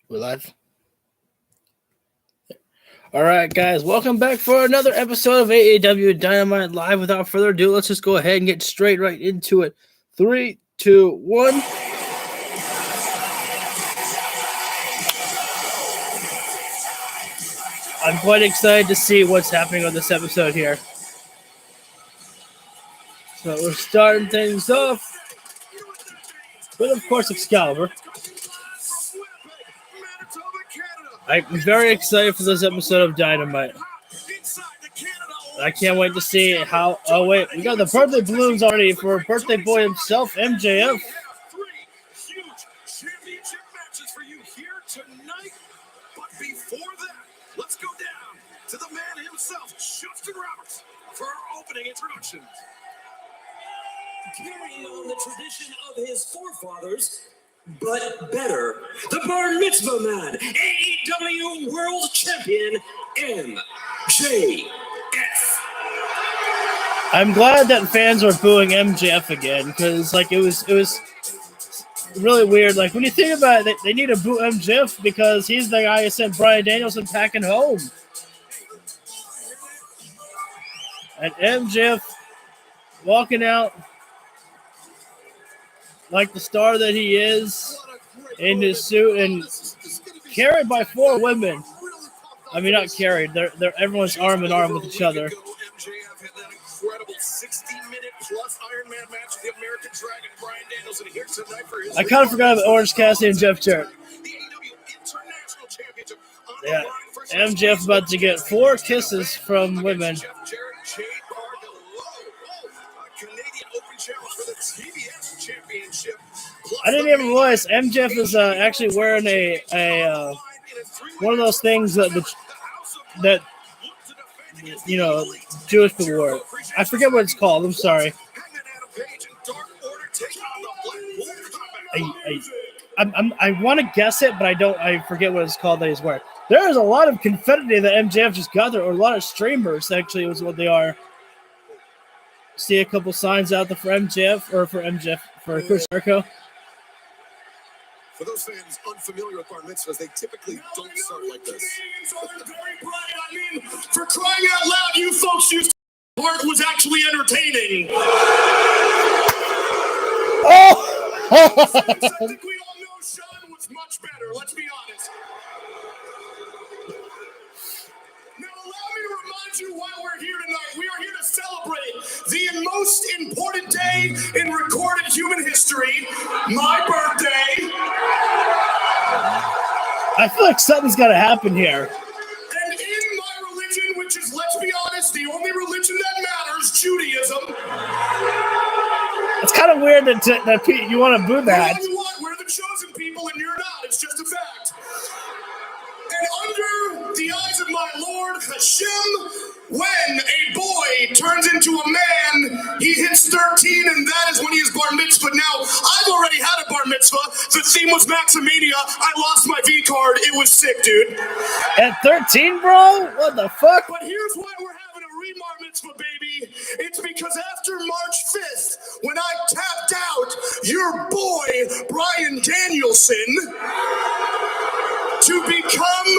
We're live. All right, guys, welcome back for another episode of AEW Dynamite Live. Without further ado, let's just go ahead and get straight right into it. 3, 2, 1. I'm quite excited to see what's happening on this episode here. So we're starting things off with, of course, Excalibur. I'm very excited for this episode of Dynamite. I can't wait to see how... Oh, wait. We got the birthday balloons already for birthday boy himself, MJF. Before that, let's go down to the man himself, Justin Roberts, for our opening introduction. Carrying on the tradition of his forefathers, but better, the Bar Mitzvah Man, AEW World Champion, MJF. I'm glad that fans are booing MJF again, because it was really weird. Like, when you think about it, they need to boo MJF because he's the guy who sent Bryan Danielson packing home. And MJF walking out like the star that he is in his suit and carried by 4 women. I mean, not carried. They're everyone's arm in arm with each other. MJF had that incredible 60-minute-plus Iron Man match with the American Dragon, Bryan Danielson, here tonight for his... I kind of forgot about Orange Cassidy and Jeff Jarrett. Yeah, MJF about to get 4 kisses from women. I didn't even realize MJF is actually wearing a one of those things that you know, Jewish people wear. I forget what it's called. I'm sorry. I want to guess it, but I don't. I forget what it's called that he's wearing. There is a lot of confetti that MJF just got there, or a lot of streamers actually was what they are. See a couple signs out there for MJF for Chris Jericho. For those fans unfamiliar with bar mitzvahs, they typically don't start like this. I mean, for crying out loud, you folks used to part was actually entertaining. Oh! I think we all know Sean was much better, let's be honest. Now, allow me to remind you why we're here tonight. We are here to celebrate the most important day in recorded human history, my birthday. I feel like something's got to happen here. And in my religion, which is, let's be honest, the only religion that matters, Judaism. It's kind of weird that you want to boo that. You know what? We're the chosen people and you're not. It's just a fact. And under the eyes of my Lord Hashem, when a boy turns into a man, he hits 13, and that is when he is bar mitzvah. Now, I've already had a bar mitzvah. The theme was Maximania. I lost my V card. It was sick, dude. At 13, bro? What the fuck? But here's why we're having a re-bar mitzvah, baby. It's because after March 5th, when I tapped out your boy, Bryan Danielson, to become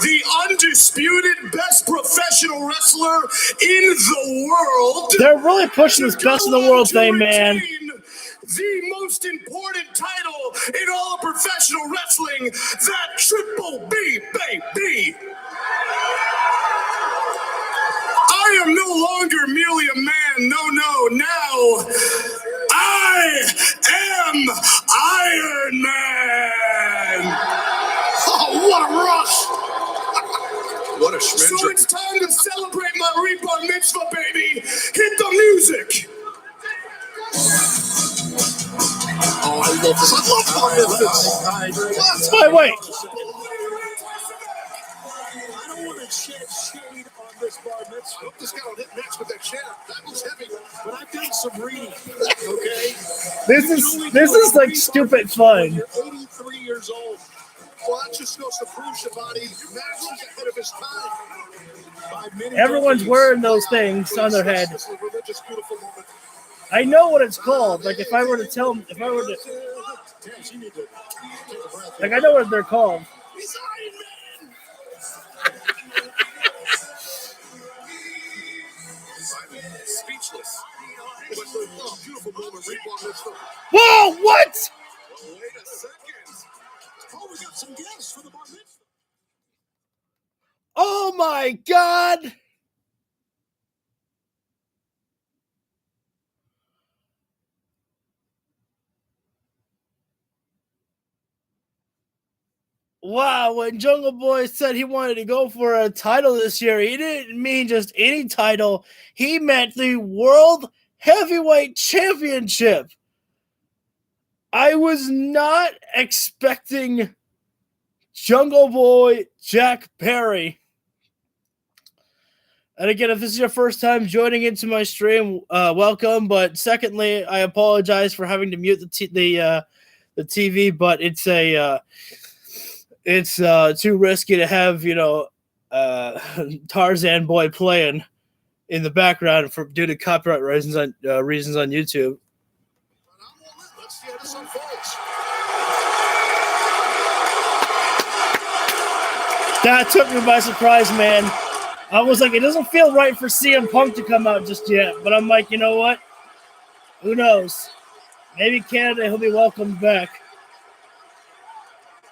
the undisputed best professional wrestler in the world. They're really pushing this best in the world thing, man. The most important title in all of professional wrestling, that Triple B, baby. I am no longer merely a man. No. Now, I am Iron Man. Oh, what a rush! What a schmender. So it's time to celebrate my rebar mitzvah, baby. Hit the music. Oh, I love this. I love bar mitzvahs. Wait. I don't want to shed shade on this bar mitzvah. I hope this guy will hit next with that chair. That was heavy, but I've done some reading. Okay. This is like stupid fun. You're 83 years old. Well, that just goes to prove somebody Max is ahead of his time. Everyone's wearing those things on their head. I know what it's called. Like, I know what they're called. He's Iron Man. I'm speechless. Oh, beautiful moment. Whoa, what? Well, wait a second. Oh, we got some gifts for the bar mitzvah. Oh my God. Wow, when Jungle Boy said he wanted to go for a title this year, he didn't mean just any title. He meant the World Heavyweight Championship. I was not expecting Jungle Boy Jack Perry. And again, if this is your first time joining into my stream, welcome. But secondly, I apologize for having to mute the TV. But it's too risky to have Tarzan Boy playing in the background due to copyright reasons on YouTube. Let's see how this unfolds. That took me by surprise, man. I was like, it doesn't feel right for CM Punk to come out just yet. But I'm like, you know what? Who knows? Maybe Canada, he'll be welcomed back.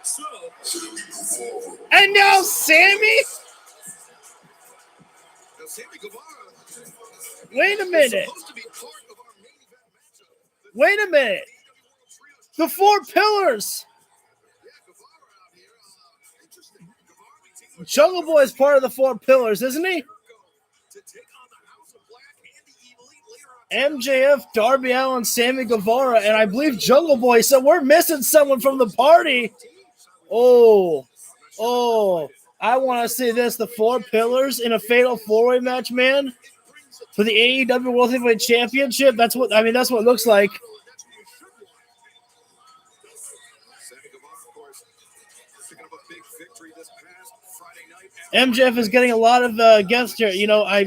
So, And now Sammy? Sammy Guevara. Wait a minute. Supposed to be part of our main event matchup. Wait a minute. The Four Pillars. Jungle Boy is part of the Four Pillars, isn't he? MJF, Darby Allin, Sammy Guevara, and I believe Jungle Boy. So we're missing someone from the party. Oh, I want to see this. The Four Pillars in a fatal four-way match, man, for the AEW World Heavyweight Championship. That's what it looks like. MJF is getting a lot of guests here. You know, I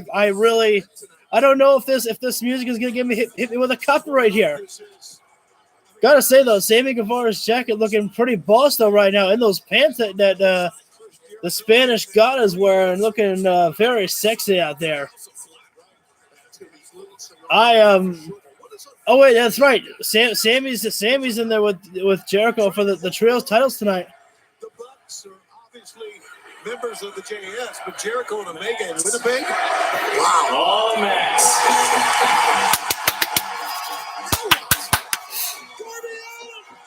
don't know if this music is gonna hit me with a copyright here. Gotta say though, Sammy Guevara's jacket looking pretty boss though right now, and those pants that the Spanish God is wearing, looking very sexy out there. Oh wait, that's right. Sammy's in there with Jericho for the trios titles tonight. The Bucks are obviously members of the JAS, but Jericho and Omega in Winnipeg. Wow. Oh, Max.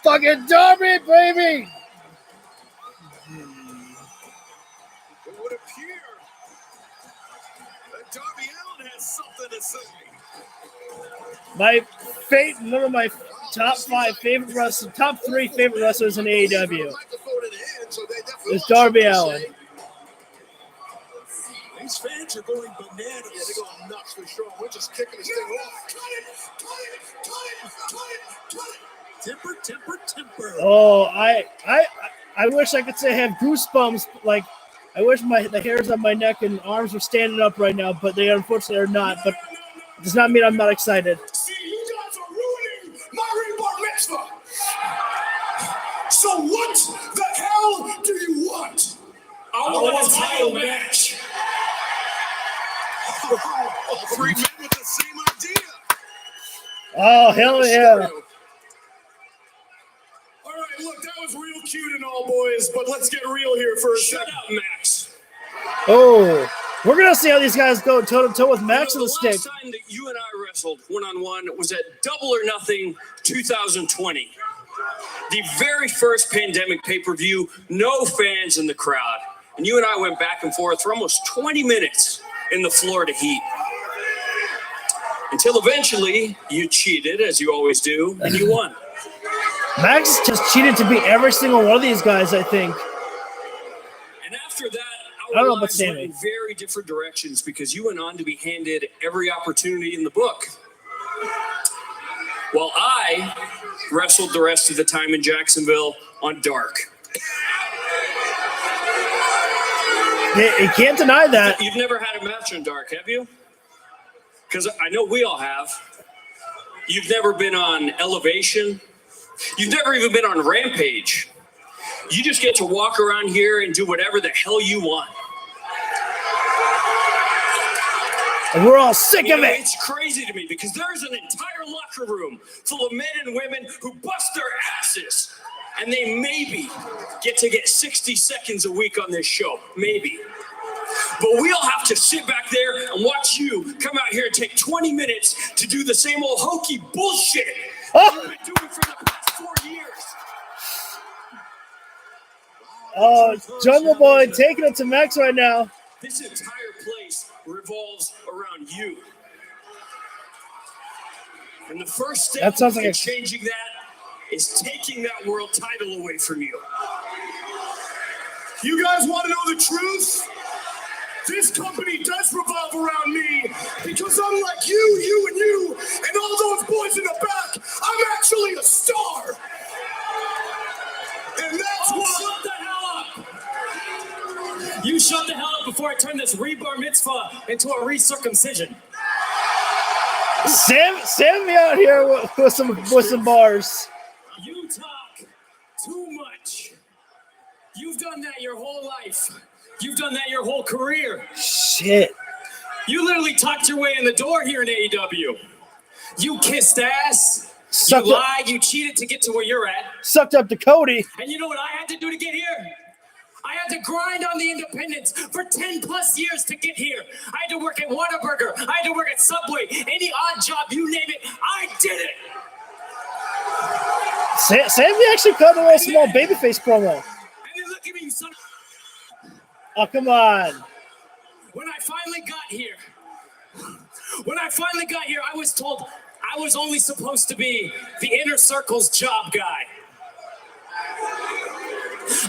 Fucking Darby, baby! It would appear that Darby Allin has something to say. One of my top three favorite wrestlers in AEW is Darby Allin. These fans are going bananas. Yeah, they're going nuts for sure. We're just kicking this thing off. Temper. Oh, I wish I could say I have goosebumps. Like, I wish the hairs on my neck and arms were standing up right now, but they unfortunately are not. But it does not mean I'm not excited. See, you guys are ruining my bar mitzvah. So what the hell do you want? I want a title match. All three men with the same idea. Oh, hell yeah. All right, look, that was real cute and all, boys, but let's get real here for a Shut second. up, Max. Oh, we're going to see how these guys go toe-to-toe with Max on the stick. last time that you and I wrestled one-on-one was at Double or Nothing 2020. The very first pandemic pay-per-view, no fans in the crowd. And you and I went back and forth for almost 20 minutes in the Florida heat. Until eventually, you cheated, as you always do, and you won. Max just cheated to beat every single one of these guys, I think. And after that, I don't our know about lives went Sammy. in very different directions because you went on to be handed every opportunity in the book. While I wrestled the rest of the time in Jacksonville on Dark. You can't deny that. You've never had a match on Dark, have you? Because I know we all have. You've never been on Elevation. You've never even been on Rampage. You just get to walk around here and do whatever the hell you want. And we're all sick of it. It's crazy to me because there's an entire locker room full of men and women who bust their asses, and they maybe get 60 seconds a week on this show. Maybe. But we'll have to sit back there and watch you come out here and take 20 minutes to do the same old hokey bullshit you've been doing for the past 4 years. Oh, Jungle Boy taking it to Max right now. This entire place revolves around you. And the first step in changing that is taking that world title away from you. You guys want to know the truth? This company does revolve around me because unlike you, and all those boys in the back, I'm actually a star. And that's why. Shut the hell up! You shut the hell up before I turn this rebar mitzvah into a recircumcision. Sammy out here with some bars. You talk too much. You've done that your whole life. You've done that your whole career. Shit. You literally talked your way in the door here in AEW. You kissed ass. Sucked you lied. You cheated to get to where you're at. Sucked up to Cody. And you know what I had to do to get here? I had to grind on the independents for 10 plus years to get here. I had to work at Whataburger. I had to work at Subway. Any odd job, you name it, I did it. Sammy actually cut a little small babyface promo. And then look at me, son. Oh, come on. When I finally got here, I was told I was only supposed to be the inner circle's job guy.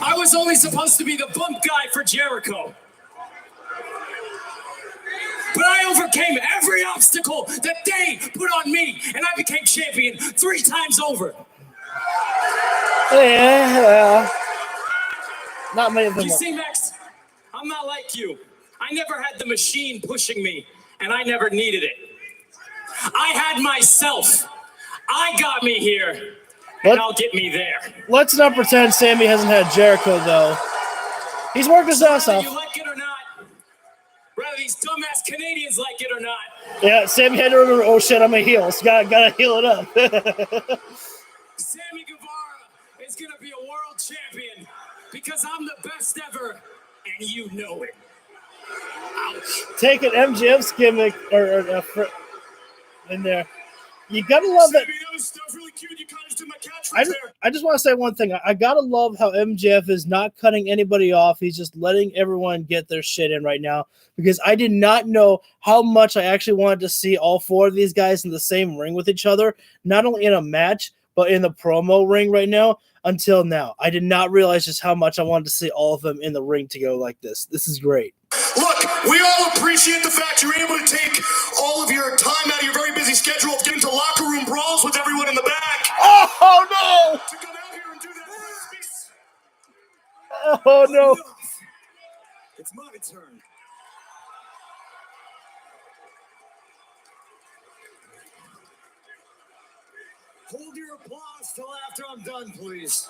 I was only supposed to be the bump guy for Jericho. But I overcame every obstacle that they put on me, and I became champion 3 times over. Yeah. Not many of them. You see, Max, I'm not like you. I never had the machine pushing me, and I never needed it. I had myself. I got me here, and I'll get me there. Let's not pretend Sammy hasn't had Jericho, though. He's worked his ass off. Whether you like it or not, whether these dumbass Canadians like it or not. Yeah, Sammy had to remember, oh shit, I'm a heel. So gotta heal it up. Sammy Guevara is going to be a world champion because I'm the best ever, and you know it. Ouch. Take an MJF's gimmick in there. You gotta love that. I just want to say one thing. I gotta love how MJF is not cutting anybody off. He's just letting everyone get their shit in right now, because I did not know how much I actually wanted to see all 4 of these guys in the same ring with each other, not only in a match, but in the promo ring right now. Until now, I did not realize just how much I wanted to see all of them in the ring to go like this. This is great. Look, we all appreciate the fact you're able to take all of your time out of your very busy schedule of getting to locker room brawls with everyone in the back. Oh no! To come out here and do that. Oh no! It's my turn. Hold your applause till after I'm done, please.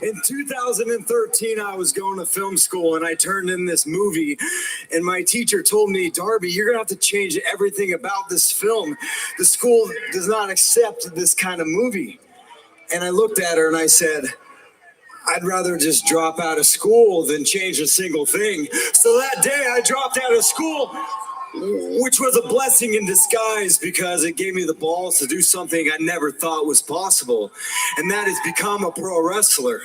In 2013, I was going to film school, and I turned in this movie, and my teacher told me, Darby, you're going to have to change everything about this film. The school does not accept this kind of movie. And I looked at her, and I said, I'd rather just drop out of school than change a single thing. So that day, I dropped out of school, which was a blessing in disguise because it gave me the balls to do something I never thought was possible, and that is become a pro wrestler.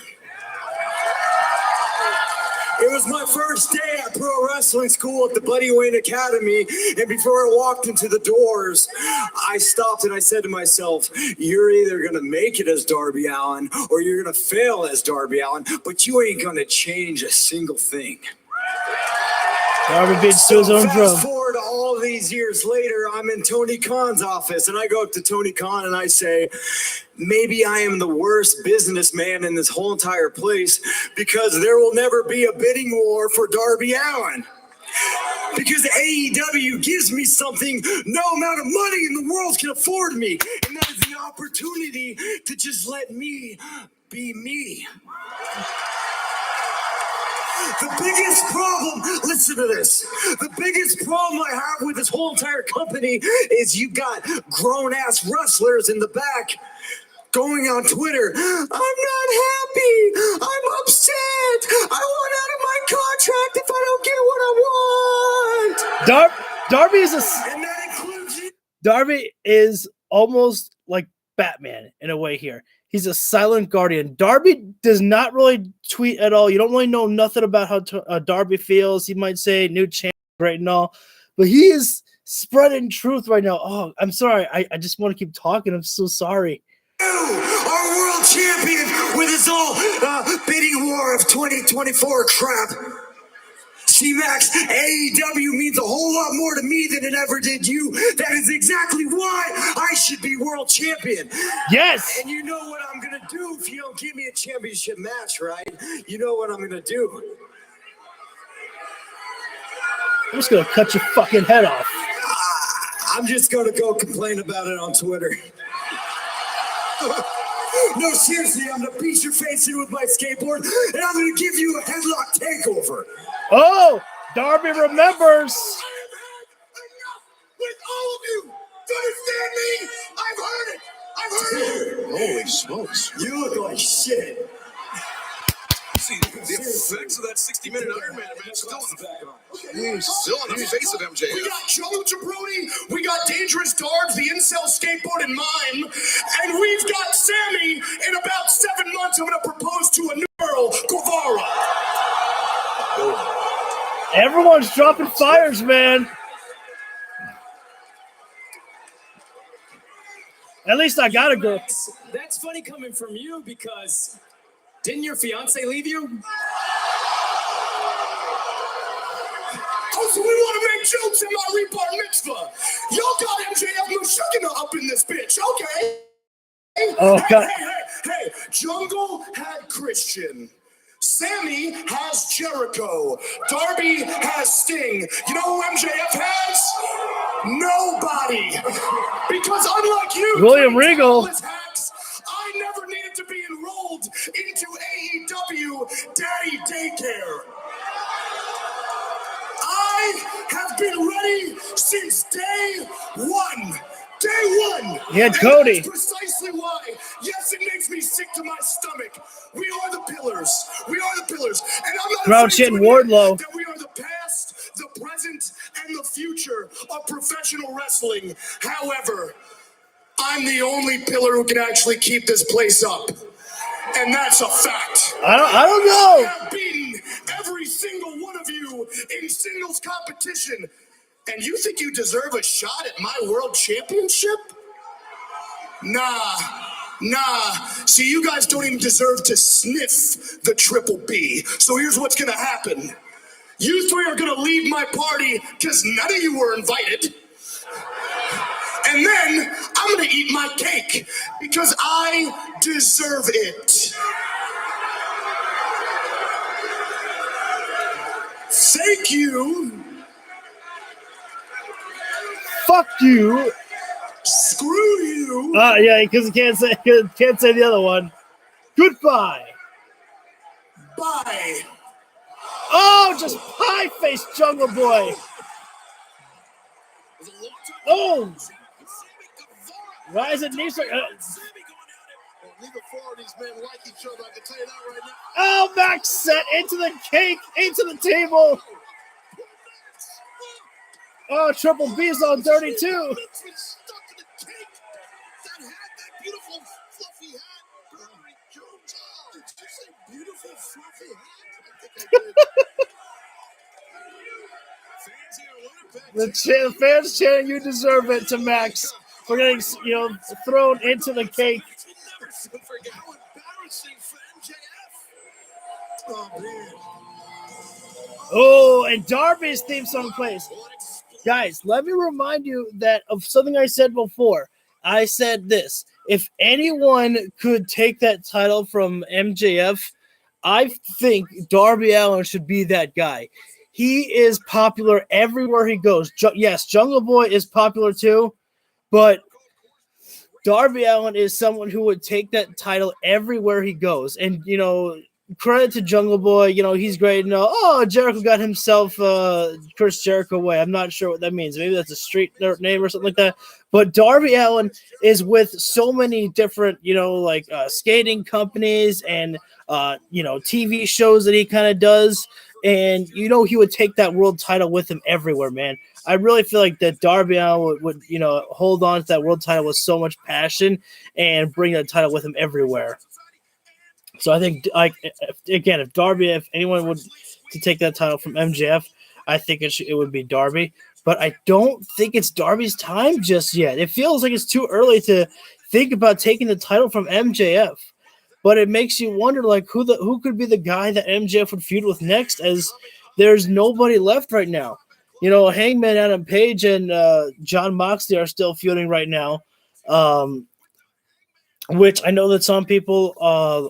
It was my first day at pro wrestling school at the Buddy Wayne Academy, and before I walked into the doors, I stopped and I said to myself, you're either going to make it as Darby Allin or you're going to fail as Darby Allin, but you ain't going to change a single thing. Darby beats to his own drum. Fast forward all these years later, I'm in Tony Khan's office, and I go up to Tony Khan and I say, maybe I am the worst businessman in this whole entire place because there will never be a bidding war for Darby Allin. Because AEW gives me something no amount of money in the world can afford me, and that is the opportunity opportunity to just let me be me. The biggest problem, listen to this. The biggest problem I have with this whole entire company is you got grown-ass wrestlers in the back going on Twitter. I'm not happy. I'm upset. I want out of my contract if I don't get what I want. Darby is And that includes you. Darby is almost like Batman in a way here. He's a silent guardian. Darby does not really tweet at all. You don't really know nothing about how Darby feels. He might say new champ, great and all, but he is spreading truth right now. Oh, I'm sorry. I just want to keep talking. I'm so sorry. Our world champion with his all bidding war of 2024 crap. C-Max, AEW means a whole lot more to me than it ever did you. That is exactly why I should be world champion. Yes. And you know what I'm going to do if you don't give me a championship match, right? You know what I'm going to do. I'm just going to cut your fucking head off. I'm just going to go complain about it on Twitter. No, seriously, I'm going to beat your face in with my skateboard, and I'm going to give you a headlock takeover. Oh, Darby remembers. Enough with all of you. Do you understand me? I've heard it. Holy smokes. You look like shit. See, the effects of that 60-minute Iron Man match still in the face of MJF. We got Joe Jabroni, we got Dangerous Darbs, the incel skateboard and mime, and we've got Sammy. In about 7 months, I'm going to propose to a new girl, Guevara. Everyone's dropping fires, man. At least I got a girl. That's funny coming from you because didn't your fiance leave you? Oh, so we want to make jokes in my rebar mitzvah. Y'all got MJF Mushugana up in this bitch, okay? Oh, God. Hey, Jungle had Christian. Sammy has Jericho. Darby has Sting. You know who MJF has? Nobody. Because unlike you, William Regal. hacks, I never needed to be enrolled into AEW Daddy Daycare. I have been ready since day one. Day one. He had Cody. And that's precisely why. Yes, it makes me sick to my stomach. We are the pillars. We are the pillars. And I'm not Crouch afraid to and admit Wardlow. that we are the past, the present, and the future of professional wrestling. However, I'm the only pillar who can actually keep this place up. And that's a fact. I don't I know. have beaten every single one of you in singles competition. And you think you deserve a shot at my world championship? Nah. See, you guys don't even deserve to sniff the triple B. So here's what's gonna happen. You three are gonna leave my party because none of you were invited. And then I'm gonna eat my cake because I deserve it. Thank you. Fuck you. Screw you. Yeah, because he can't say the other one. Goodbye. Bye. Oh, just pie face Jungle Boy. Oh, rise and knees. Neither four of these men like each other, I can tell you that right now. Oh, Max set into the cake, into the table. Oh, Triple B's on 32. The fans chanting, "You deserve it" to Max for getting, thrown into the cake. How embarrassing for MJF. Oh, man. Oh, and Darby's theme song plays. Guys, let me remind you that of something I said before. I said this: if anyone could take that title from MJF, I think Darby Allin should be that guy. He is popular everywhere he goes. Yes, Jungle Boy is popular too, but Darby Allin is someone who would take that title everywhere he goes. And, credit to Jungle Boy, he's great. Jericho got himself Chris Jericho away. I'm not sure what that means. Maybe that's a street name or something like that. But Darby Allin is with so many different, skating companies and, TV shows that he kind of does. And, he would take that world title with him everywhere, man. I really feel like that Darby Allin would hold on to that world title with so much passion and bring that title with him everywhere. So I think, if anyone would to take that title from MJF, I think it would be Darby. But I don't think it's Darby's time just yet. It feels like it's too early to think about taking the title from MJF. But it makes you wonder, like, who could be the guy that MJF would feud with next, as there's nobody left right now. Hangman Adam Page and John Moxley are still feuding right now, which I know that some people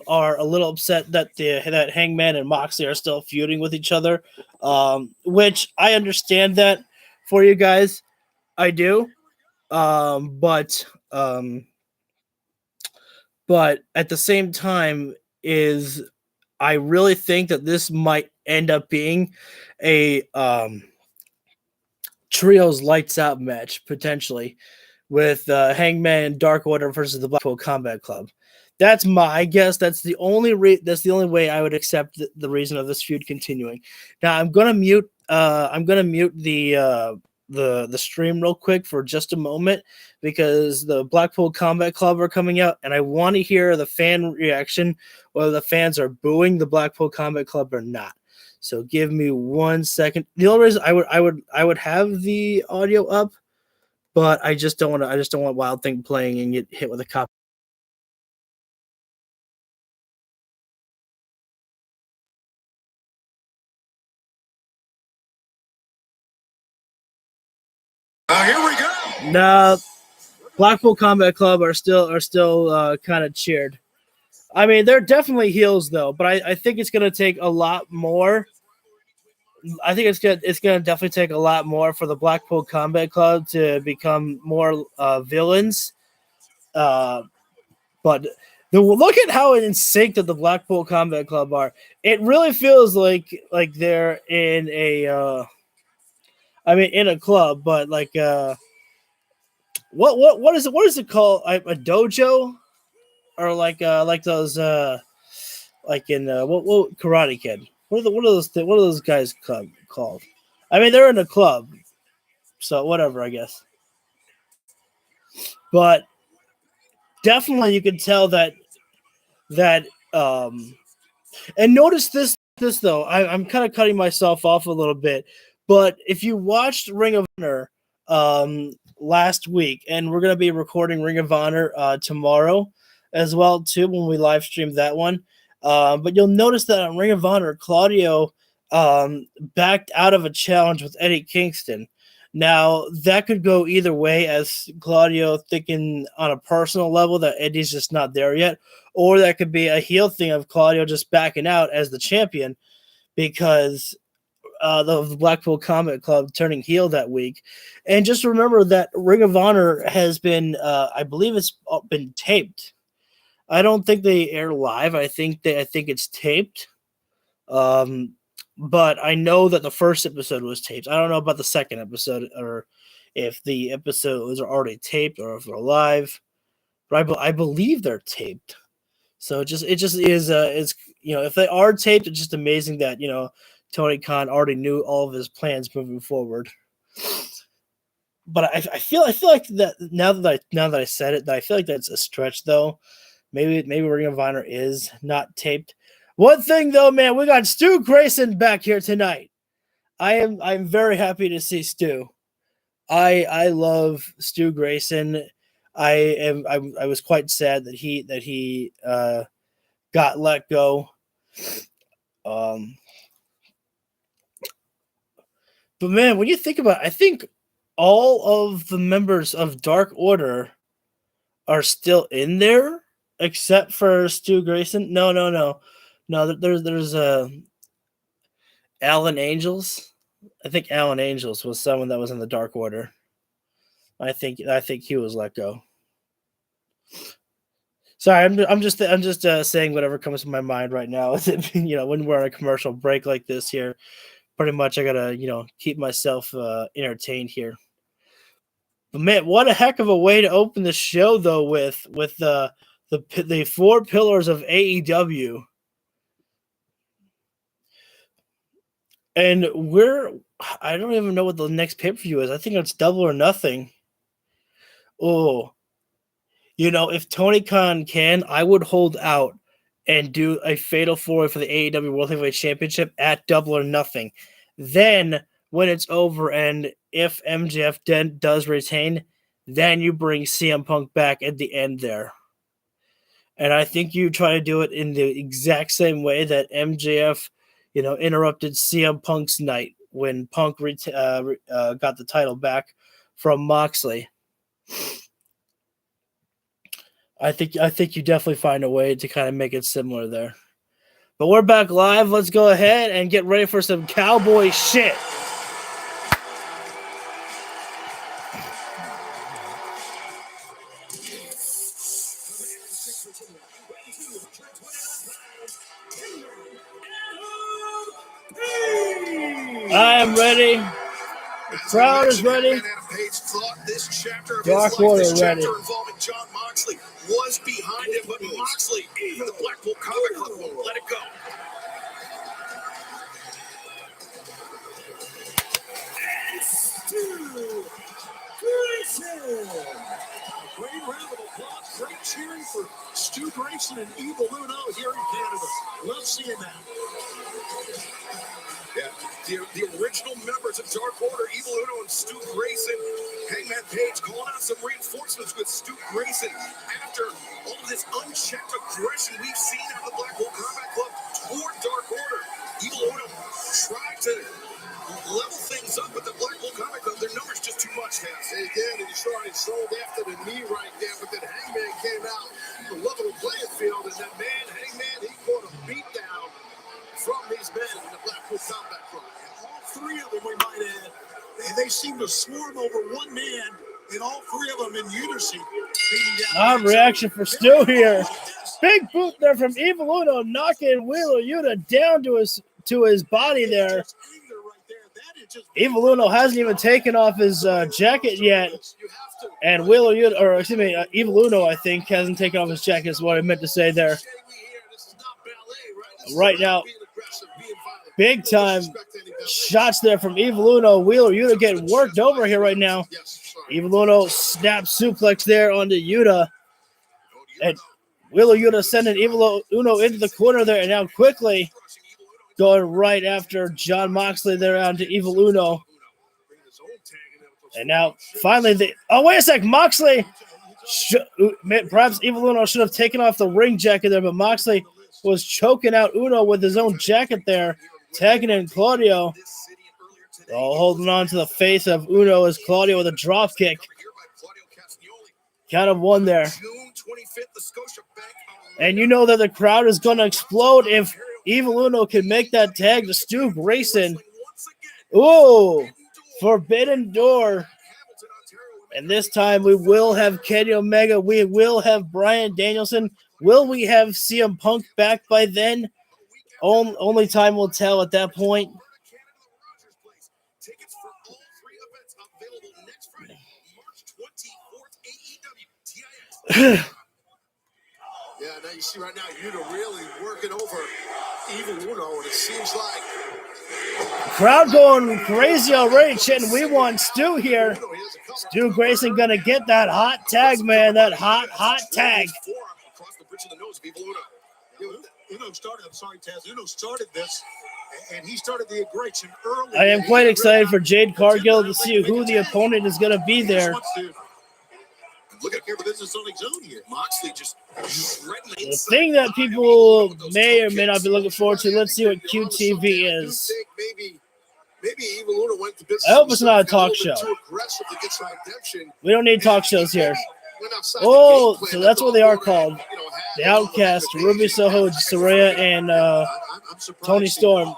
are a little upset that that Hangman and Moxley are still feuding with each other, which I understand that for you guys. I do. But at the same time I really think that this might end up being a trios lights out match potentially with Hangman and Dark Order versus the Blackpool Combat Club. That's my guess. That's the only way I would accept the reason of this feud continuing. Now I'm gonna mute the stream real quick for just a moment because the Blackpool Combat Club are coming out, and I want to hear the fan reaction, whether the fans are booing the Blackpool Combat Club or not. So give me 1 second. The only reason I would have the audio up, but I just don't want Wild Thing playing and get hit with a cop. Here we go. Nah, Blackpool Combat Club are still kind of cheered. I mean, they're definitely heels though, but I think it's gonna take a lot more. I think it's gonna definitely take a lot more for the Blackpool Combat Club to become more villains. But look at how in sync that the Blackpool Combat Club are. It really feels like they're in a in a club, but like what is it called? A dojo, or like those like in what Karate Kid? What are those guys called? I mean, they're in a club, so whatever, I guess. But definitely, you can tell that and notice this though. I'm kind of cutting myself off a little bit, but if you watched Ring of Honor last week, and we're gonna be recording Ring of Honor tomorrow as well too when we live stream that one. But you'll notice that on Ring of Honor, Claudio backed out of a challenge with Eddie Kingston. Now, that could go either way, as Claudio thinking on a personal level that Eddie's just not there yet, or that could be a heel thing of Claudio just backing out as the champion because the Blackpool Combat Club turning heel that week. And just remember that Ring of Honor has been, I believe it's been taped. I don't think they air live. I think it's taped. But I know that the first episode was taped. I don't know about the second episode, or if the episodes are already taped or if they're live. But I believe they're taped. So it just is it's if they are taped, it's just amazing that Tony Khan already knew all of his plans moving forward. But I feel like that now that I said it, that I feel like that's a stretch though. Maybe Ring of Honor is not taped. One thing though, man, we got Stu Grayson back here tonight. I'm very happy to see Stu. I love Stu Grayson. I was quite sad that he got let go. But man, when you think about it, I think all of the members of Dark Order are still in there except for Stu Grayson. No. There's Alan Angels. I think Alan Angels was someone that was in the Dark Order. I think he was let go. Sorry, I'm just saying whatever comes to my mind right now. When we're on a commercial break like this here, pretty much I gotta keep myself entertained here. But man, what a heck of a way to open the show though with the 4 pillars of AEW. And I don't even know what the next pay-per-view is. I think it's Double or Nothing. Oh, if Tony Khan can, I would hold out and do a fatal 4-way for the AEW World Heavyweight Championship at Double or Nothing. Then, when it's over and if MJF does retain, then you bring CM Punk back at the end there. And I think you try to do it in the exact same way that MJF, interrupted CM Punk's night when Punk got the title back from Moxley. I think you definitely find a way to kind of make it similar there. But we're back live. Let's go ahead and get ready for some cowboy shit. I am ready. The crowd is ready. Dark Order ready. Involving John Moxley was behind it, but Moxley, the Blackpool Comic Club, won't let it go. Great round of applause, great cheering for Stu Grayson and Evil Uno here in Canada. Love seeing that. Yeah, the original members of Dark Order, Evil Uno and Stu Grayson. Hangman Page calling out some reinforcements with Stu Grayson after all of this unchecked aggression we've seen out of the Blackpool Combat Club toward Dark Order. Evil Uno tried to level things up with the Blackpool Comic Club. Their numbers just too much, Taz. They did, and he started sold after the knee right there, but then Hangman came out to level the playing field, and that man, Hangman, he caught a beat down from these men in the Blackpool Combat Club. All 3 of them, we might add, they seem to swarm over one man, and all 3 of them in unison. Reaction for Stu here. Big boot there from Evil Uno, knocking Wheeler Yuta down to his body there. Evil Uno hasn't even taken off his jacket yet, and Evil Uno, I think, hasn't taken off his jacket. Is what I meant to say there. Right now, big time shots there from Evil Uno. Wheeler Yuta getting worked over here right now. Evil Uno snap suplex there onto Yuta, and Wheeler Yuta sending Evil Uno into the corner there, and now quickly going right after John Moxley there onto Evil Uno. And now, finally, wait a sec. Moxley, perhaps Evil Uno should have taken off the ring jacket there, but Moxley was choking out Uno with his own jacket there, tagging in Claudio. Holding on to the face of Uno as Claudio with a drop kick. Count of 1 there. And you know that the crowd is going to explode if Evil Uno can make that tag to Stu Grayson. Ooh, Forbidden Door. And this time we will have Kenny Omega. We will have Bryan Danielson. Will we have CM Punk back by then? Only time will tell at that point. Yeah, now you see right now, Yuta really working over Evil Uno, and it seems like crowd going crazy already, chanting, "We want Stu here." Stu Grayson gonna get that hot tag, man. That hot tag. Uno started this, and he started the aggression early. I am quite excited for Jade Cargill to see who the opponent is gonna be there. Look at the business on his own here. Moxley just the thing that people may or may not be looking forward to. Let's see what QTV is. Maybe Evil Uno went to business. I hope it's not a talk show. We don't need talk shows here. Oh, so that's what they are called. The Outcast, Ruby Soho, Saraya, and Tony Storm.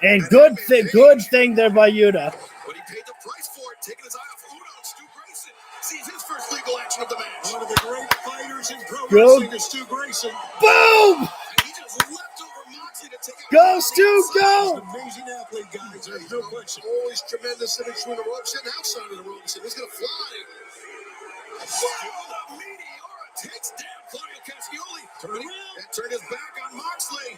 And good thing there by Yuta. But he paid the price for it, taking his eye off Uno and Stu Grayson. Sees his first lead illegal action of the match. One of the great fighters in pro Go. wrestling is Stu Grayson. Boom! And he just leapt over Moxley to take out Go, the Stu, outside. go! Amazing athlete, guys. There's no question. Always tremendous in between the ropes and outside of the ropes. And he's going to fly. The Meteora takes down Claudio Castagnoli. And turned his back on Moxley.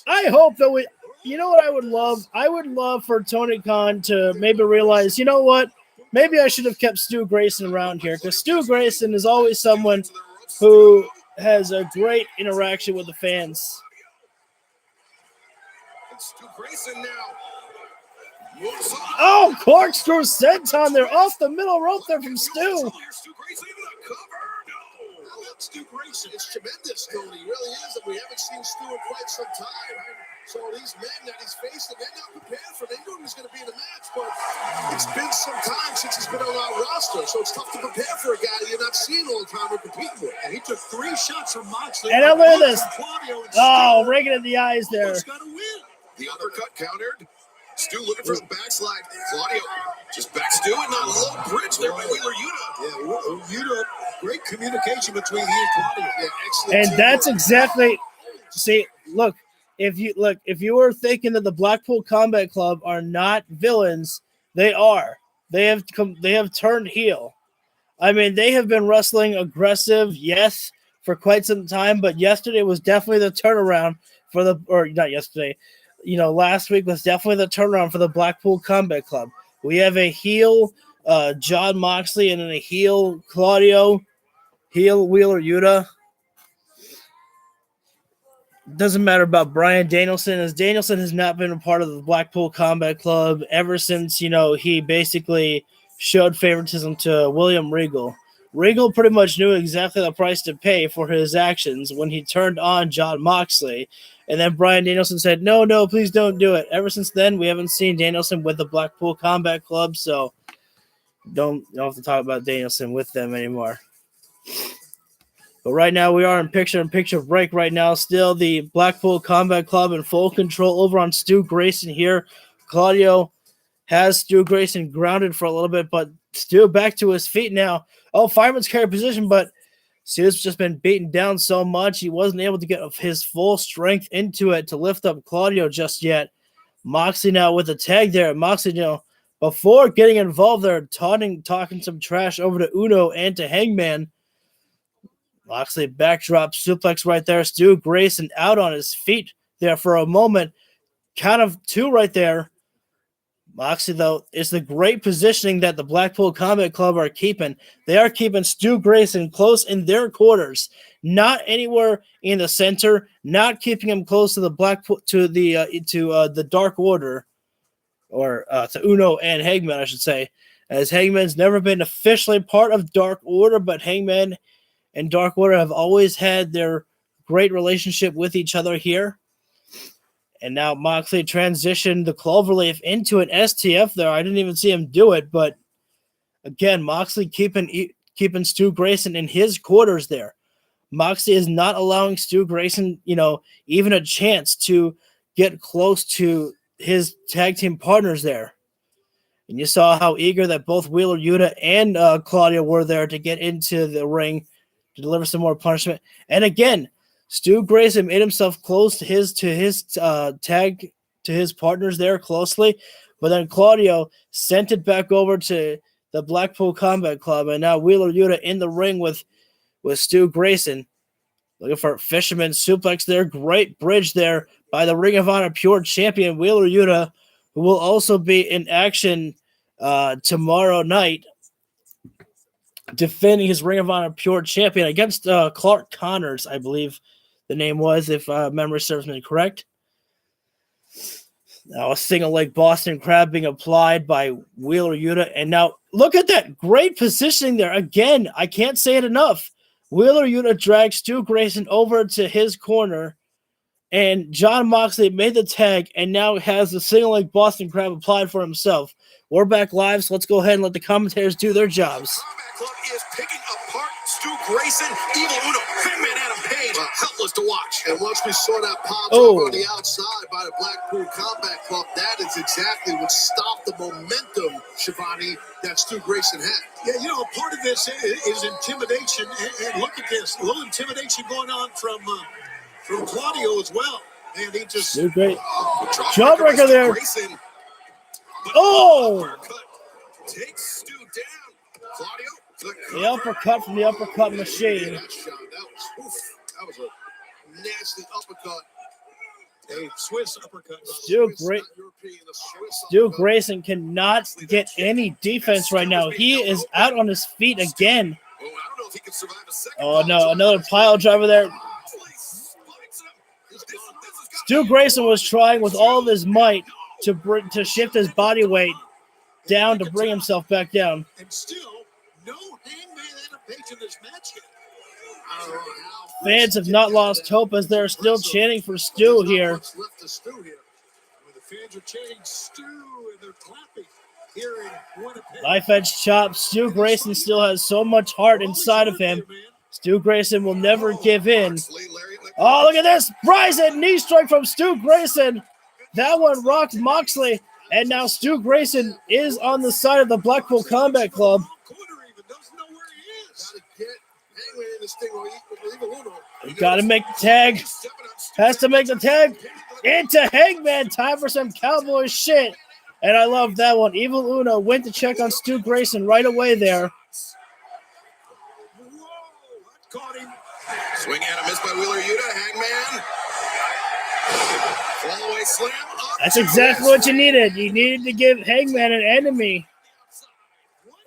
I hope that we, you know what I would love? I would love for Tony Khan to maybe realize, you know what? Maybe I should have kept Stu Grayson around here, because Stu Grayson is always someone who has a great interaction with the fans. Stu Grayson now. Oh, corkscrew senton there off the middle rope there from Stu. Stu Grayson into the cover. No. Stu Grayson is tremendous, Tony. He really is. And we haven't seen Stu in quite some time. So these men that he's facing, they're not prepared for. They knew he was going to be in the match, but it's been some time since he's been on our roster. So it's tough to prepare for a guy that you're not seeing all the time or competing with. And he took 3 shots from Moxley. And look at this. Oh, right in the eyes there. He's got to win. The uppercut countered. Stu looking for the backslide. Claudio just back Stu and a low bridge there by Wheeler Yuta. Yeah, Yuta, great communication between he and Claudio. Yeah, excellent. And that's exactly, see, look, if you were thinking that the Blackpool Combat Club are not villains, they are. They have turned heel. I mean, they have been wrestling aggressive, yes, for quite some time, but yesterday was definitely the turnaround for the, or not yesterday, last week was definitely the turnaround for the Blackpool Combat Club. We have a heel John Moxley and then a heel Claudio, heel Wheeler Yuta. Doesn't matter about Bryan Danielson, as Danielson has not been a part of the Blackpool Combat Club ever since, he basically showed favoritism to William Regal. Regal pretty much knew exactly the price to pay for his actions when he turned on John Moxley. And then Bryan Danielson said, no, please don't do it. Ever since then, we haven't seen Danielson with the Blackpool Combat Club, so don't have to talk about Danielson with them anymore. But right now, we are in picture-in-picture break right now. Still, the Blackpool Combat Club in full control over on Stu Grayson here. Claudio has Stu Grayson grounded for a little bit, but Stu back to his feet now. Oh, fireman's carry position, but Stu's just been beaten down so much, he wasn't able to get his full strength into it to lift up Claudio just yet. Moxley now with a tag there. Moxley, before getting involved there, talking some trash over to Uno and to Hangman. Moxley backdrop suplex right there. Stu Grayson out on his feet there for a moment. Count of 2 right there. Moxley, though, is the great positioning that the Blackpool Combat Club are keeping. They are keeping Stu Grayson close in their quarters, not anywhere in the center, not keeping him close to the the Dark Order, or to Uno and Hangman, I should say, as Hangman's never been officially part of Dark Order, but Hangman and Dark Order have always had their great relationship with each other here. And now Moxley transitioned the Cloverleaf into an STF there. I didn't even see him do it, but again, Moxley keeping Stu Grayson in his quarters there. Moxley is not allowing Stu Grayson, even a chance to get close to his tag team partners there. And you saw how eager that both Wheeler Yuta and Claudio were there to get into the ring to deliver some more punishment. And again, Stu Grayson made himself close to his partners there closely, but then Claudio sent it back over to the Blackpool Combat Club, and now Wheeler Yuta in the ring with Stu Grayson, looking for fisherman suplex there. Great bridge there by the Ring of Honor Pure Champion Wheeler Yuta, who will also be in action tomorrow night, defending his Ring of Honor Pure Champion against Clark Connors, I believe the name was, if memory serves me correct. Now a single leg Boston Crab being applied by Wheeler Yuta. And now look at that great positioning there. Again, I can't say it enough. Wheeler Yuta drags Stu Grayson over to his corner, and John Moxley made the tag and now has the single leg Boston Crab applied for himself. We're back live, so let's go ahead and let the commentators do their jobs. Combat Club is picking apart Stu Grayson, Evil Uno, Hangman Adam Page, helpless to watch. And once we saw that pop Oh. on the outside by the Blackpool Combat Club, that is exactly what stopped the momentum, Shivani, that Stu Grayson had. Yeah, you know, part of this is intimidation. And look at this. A little intimidation going on from Claudio as well. And he just... Stu great. Jawbreaker there. Grayson, but Oh! uppercut takes Stu down. Claudio, The uppercut from the uppercut machine. That shot, that was a nasty uppercut. a Swiss uppercut. Stu Grayson cannot get any defense right now. He is out on his feet again. Oh, I don't know if he can survive a second. Oh no, another pile driver there. Stu Grayson was trying with all of his might to shift his body weight down to bring himself back down. And still, no Hangman Page in this match yet. Fans have not lost hope as they're still chanting for Stu here. The fans are chanting Stu and they're clapping here in Winnipeg. Knife edge chop. Stu Grayson still has so much heart inside of him. Stu Grayson will never give in. Oh, look at this. Rising knee strike from Stu Grayson. That one rocked Moxley. And now Stu Grayson is on the side of the Blackpool Combat Club. Got to make the tag. Has to make the tag. Into Hangman. Time for some cowboy shit. And I love that one. Evil Uno went to check on Stu Grayson right away there. Caught him. Swing and a miss by Wheeler Yuta. Hangman. Fallaway slam. That's exactly what you needed. You needed to give Hangman an enemy.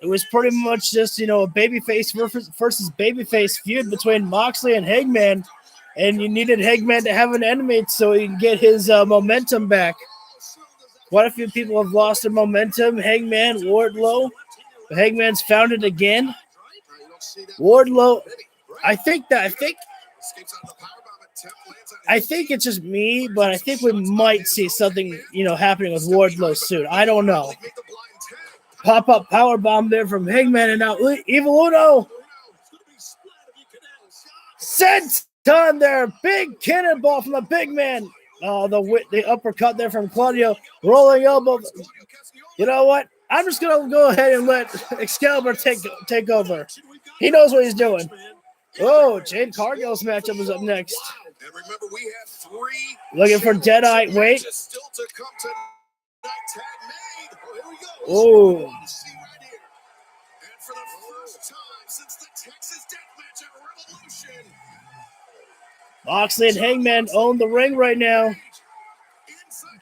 It was pretty much just, a babyface versus babyface feud between Moxley and Hangman. And you needed Hangman to have an enemy so he can get his momentum back. Quite a few people have lost their momentum. Hangman, Wardlow. But Hangman's found it again. Wardlow, I think it's just me, but I think we might see something, happening with Wardlow soon. I don't know. Pop-up powerbomb there from Hangman, and now Evil Uno. Senton there. Big cannonball from the big man. Oh, the uppercut there from Claudio. Rolling elbow. You know what? I'm just going to go ahead and let Excalibur take over. He knows what he's doing. Oh, Jade Cargill's matchup is up next. And remember, we have 3 looking for Deadeye. Wait. Still to come tonight. Tag made. Oh, here we go. Oh. Right here. And for the first time since the Texas Deathmatch at Revolution, Moxley and Hangman own the ring right now.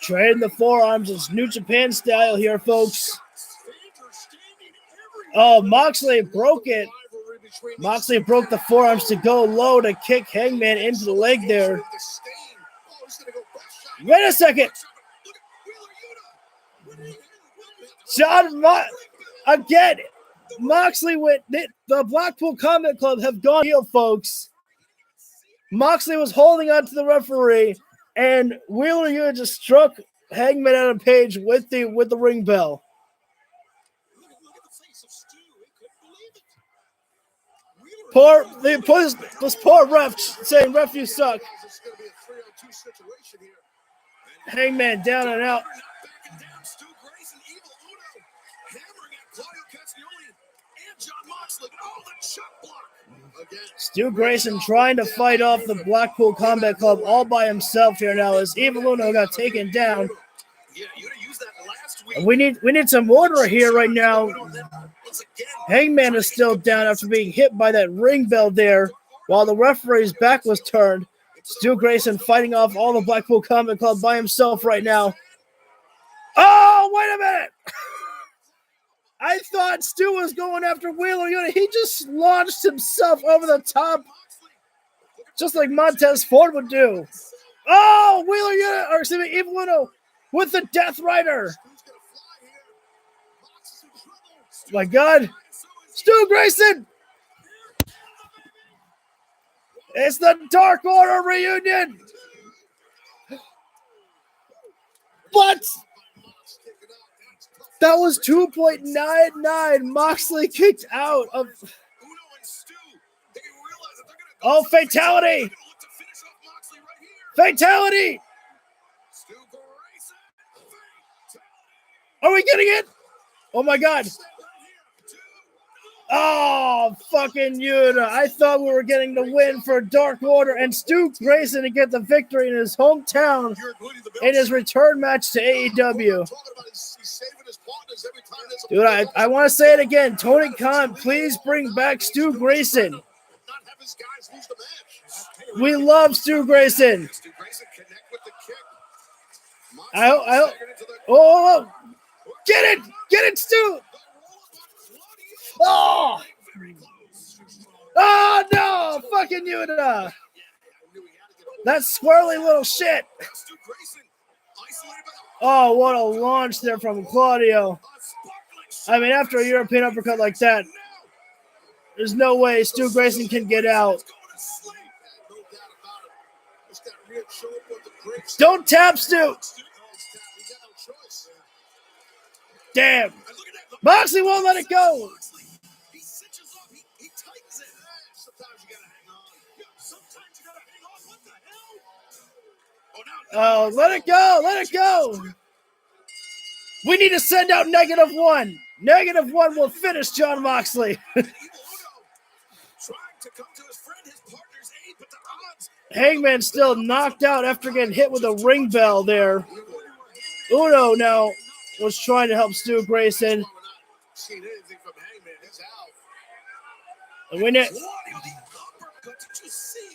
Trading the forearms. It's New Japan style here, folks. Oh, Moxley broke it. Moxley broke the forearms to go low to kick Hangman into the leg there. Wait a second. Again, Moxley went. The Blackpool Combat Club have gone heel, folks. Moxley was holding on to the referee, and Wheeler Yuta just struck Hangman out of Page with the ring bell. This poor ref saying, "Ref, you suck." Hangman down and out. Stu Grayson trying to fight off the Blackpool Combat Club all by himself here now as Evil Uno got taken down. And we need some order here right now. Hangman is still down after being hit by that ring bell there while the referee's back was turned. Stu Grayson fighting off all the Blackpool Combat Club by himself right now. Oh, wait a minute. I thought Stu was going after Wheeler Yuta. He just launched himself over the top, just like Montez Ford would do. Oh, Evil Uno with the Death Rider. My God. Stu Grayson. It's the Dark Order reunion. But that was 2.99. Moxley kicked out of. Oh, fatality. Fatality! Stu Grayson. Are we getting it? Oh my God. Oh, fucking Yuta. I thought we were getting the win for Dark Order and Stu Grayson to get the victory in his hometown in his return match to AEW. Dude, I want to say it again. Tony Khan, please bring back Stu Grayson. We love Stu Grayson. Oh, get it, Stu. Oh no, fucking Yuta. That squirrely little shit. Oh, what a launch there from Claudio. I mean, after a European uppercut like that, there's no way Stu Grayson can get out. Don't tap, Stu. Damn. Moxley won't let it go. Oh, let it go. Let it go. We need to send out -1. -1 will finish Jon Moxley. Hangman still knocked out after getting hit with a ring bell there. Uno now was trying to help Stu Grayson.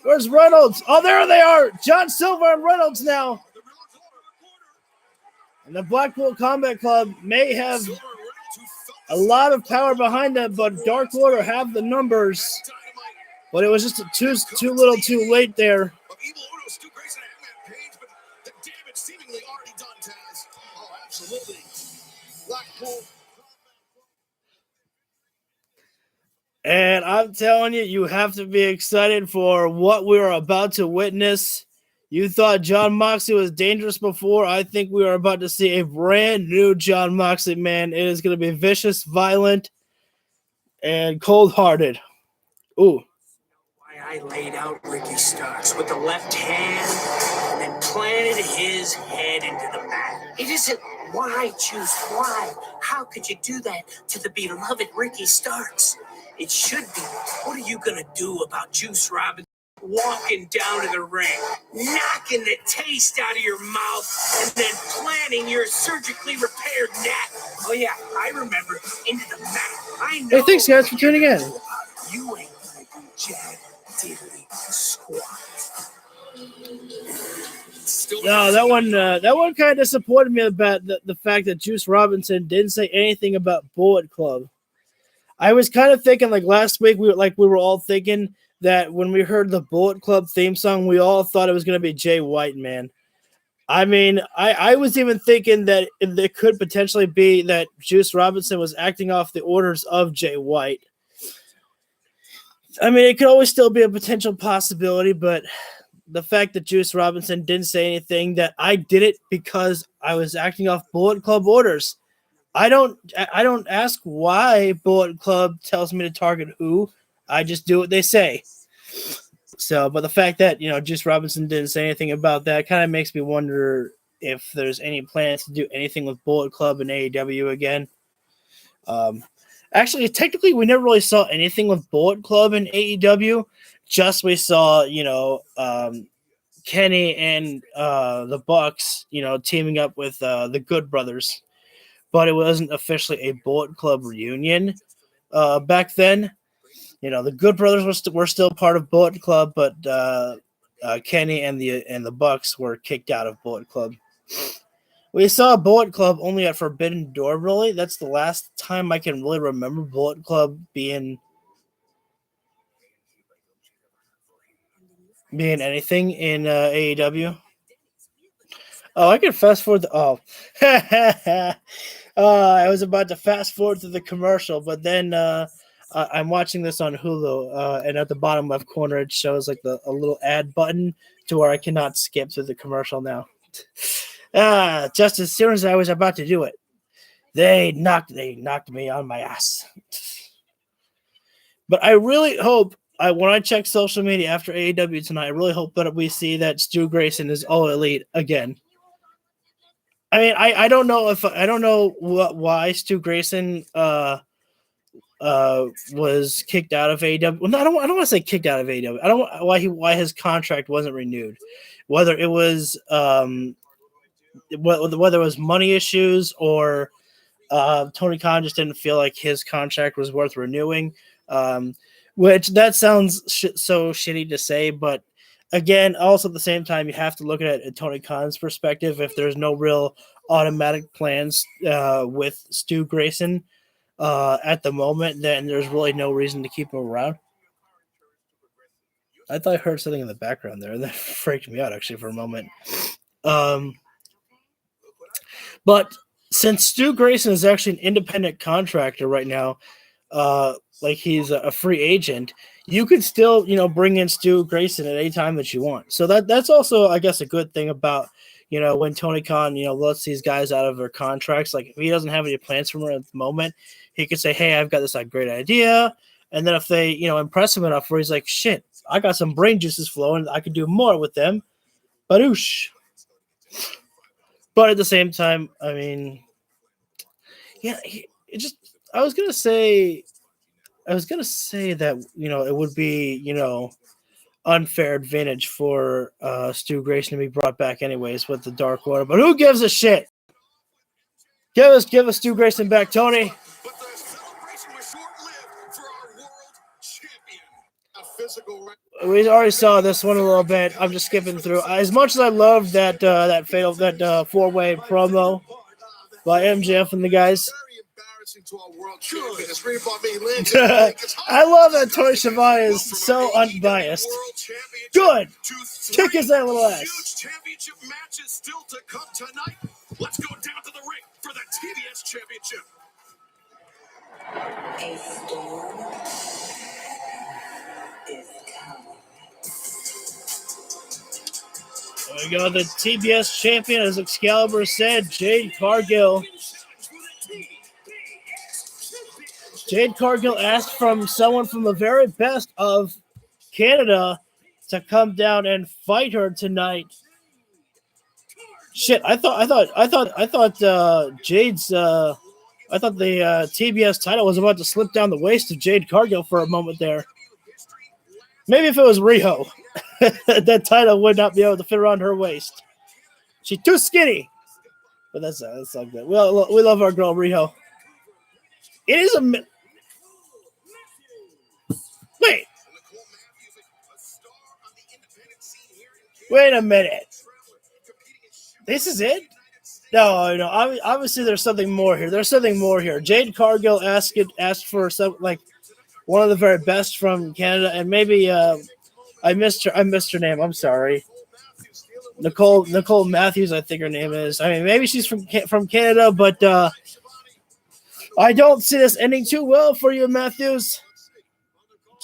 Where's Reynolds? Oh, there they are. John Silver and Reynolds now. And the Blackpool Combat Club may have a lot of power behind them, but Dark Order have the numbers. But it was just too little too late there. And I'm telling you, you have to be excited for what we are about to witness. You thought Jon Moxley was dangerous before. I think we are about to see a brand new Jon Moxley, man. It is going to be vicious, violent, and cold-hearted. Ooh. I laid out Ricky Starks with the left hand and then planted his head into the mat. It isn't why choose why. How could you do that to the beloved Ricky Starks? It should be, what are you going to do about Juice Robinson walking down to the ring, knocking the taste out of your mouth, and then planting your surgically repaired neck? Oh, yeah, I remember. Into the mat. I know. Hey, thanks, guys, for tuning in. You ain't going to do jack diddly squat. No, that one kind of disappointed me about the fact that Juice Robinson didn't say anything about Bullet Club. I was kind of thinking, like last week, we were all thinking that when we heard the Bullet Club theme song, we all thought it was going to be Jay White, man. I mean, I was even thinking that it could potentially be that Juice Robinson was acting off the orders of Jay White. I mean, it could always still be a potential possibility, but the fact that Juice Robinson didn't say anything, that I did it because I was acting off Bullet Club orders. I don't ask why Bullet Club tells me to target who. I just do what they say. So, but the fact that, Juice Robinson didn't say anything about that kind of makes me wonder if there's any plans to do anything with Bullet Club and AEW again. Actually, technically, we never really saw anything with Bullet Club and AEW. Just we saw, Kenny and the Bucks, teaming up with the Good Brothers. But it wasn't officially a Bullet Club reunion back then. The Good Brothers were still part of Bullet Club, but Kenny and the Bucks were kicked out of Bullet Club. We saw Bullet Club only at Forbidden Door, really. That's the last time I can really remember Bullet Club being anything in AEW. Oh, I can fast forward. I was about to fast forward to the commercial, but then I'm watching this on Hulu, and at the bottom left corner it shows like a little ad button to where I cannot skip to the commercial now. Just as soon as I was about to do it, they knocked me on my ass. But I really hope when I check social media after AEW tonight, I really hope that we see that Stu Grayson is All Elite again. I mean, I don't know why Stu Grayson was kicked out of AEW. Well, no, I don't want to say kicked out of AEW. I don't want why his contract wasn't renewed. Whether it was whether it was money issues or Tony Khan just didn't feel like his contract was worth renewing. Which that sounds so shitty to say, but again, also at the same time, you have to look at it at Tony Khan's perspective. If there's no real automatic plans with Stu Grayson at the moment, then there's really no reason to keep him around. I thought I heard something in the background there, and that freaked me out actually for a moment. But since Stu Grayson is actually an independent contractor right now, like he's a free agent, you could still, bring in Stu Grayson at any time that you want. So that's also, I guess, a good thing about, when Tony Khan, lets these guys out of their contracts. Like if he doesn't have any plans for them at the moment, he could say, hey, I've got this great idea. And then if they, impress him enough where he's like, shit, I got some brain juices flowing, I could do more with them. Badoosh. But at the same time, I mean, yeah, I was gonna say that it would be unfair advantage for Stu Grayson to be brought back anyways with the Dark Order, but who gives a shit? Give us Stu Grayson back, Tony. But the celebration was short-lived for our world champion. A physical. We already saw this one a little bit. I'm just skipping through. As much as I loved that four-way promo by MJF and the guys. I love that Tony Schiavone is so unbiased. Good. Kick his that little ass. Huge championship matches still to come tonight. Let's go down to the ring for the TBS Championship. A storm is coming. There we go. The TBS champion, as Excalibur said, Jade Cargill. Jade Cargill asked from someone from the very best of Canada to come down and fight her tonight. Shit, I thought Jade's I thought the TBS title was about to slip down the waist of Jade Cargill for a moment there. Maybe if it was Riho, that title would not be able to fit around her waist. She's too skinny. But that's all good. We love our girl Riho. It is a... Wait a minute. This is it? No. Obviously, there's something more here. There's something more here. Jade Cargill asked for some, like, one of the very best from Canada, and maybe I missed her name. I'm sorry. Nicole Matthews, I think her name is. I mean, maybe she's from Canada, but I don't see this ending too well for you, Matthews.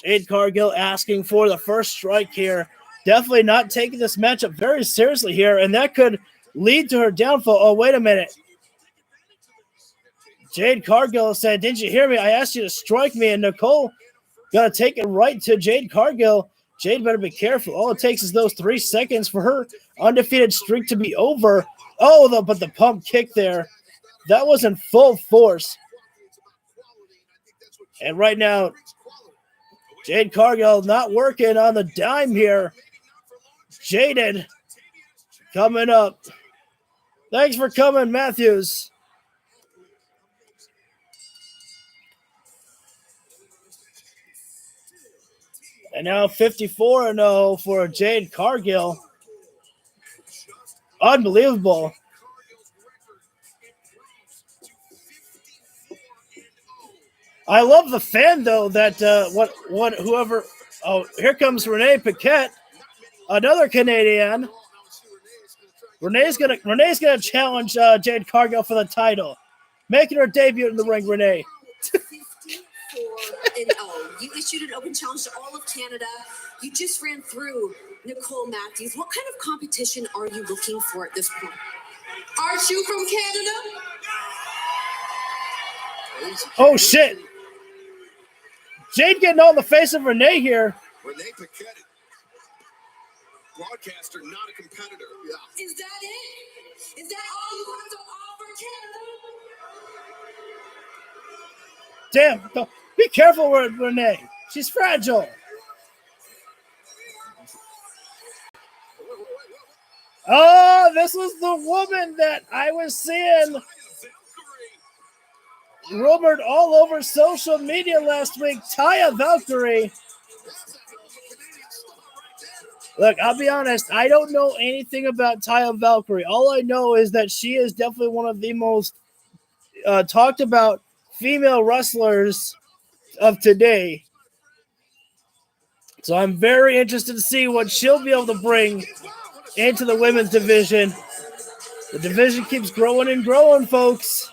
Jade Cargill asking for the first strike here. Definitely not taking this matchup very seriously here, and that could lead to her downfall. Oh, wait a minute. Jade Cargill said, didn't you hear me? I asked you to strike me, and Nicole got to take it right to Jade Cargill. Jade better be careful. All it takes is those 3 seconds for her undefeated streak to be over. Oh, but the pump kick there. That was in full force. And right now, Jade Cargill not working on the dime here. Jaded coming up. Thanks for coming, Matthews. And now 54-0 for Jade Cargill. Unbelievable. I love the fan, though, that whoever... Oh, here comes Renee Paquette, another Canadian. Renee's gonna challenge Jade Cargill for the title, making her debut in the ring. Renee. 54-0. You issued an open challenge to all of Canada. You just ran through Nicole Matthews. What kind of competition are you looking for at this point? Aren't you from Canada? Oh shit! Jade getting on the face of Renee here. Renee Paquette, broadcaster, not a competitor. Yeah. Is that it? Is that all you have to offer, Canada? Damn, be careful with Renee. She's fragile. Oh, this was the woman that I was seeing rumored all over social media last week. Taya Valkyrie. Look, I'll be honest. I don't know anything about Taya Valkyrie. All I know is that she is definitely one of the most talked about female wrestlers of today. So I'm very interested to see what she'll be able to bring into the women's division. The division keeps growing and growing, folks.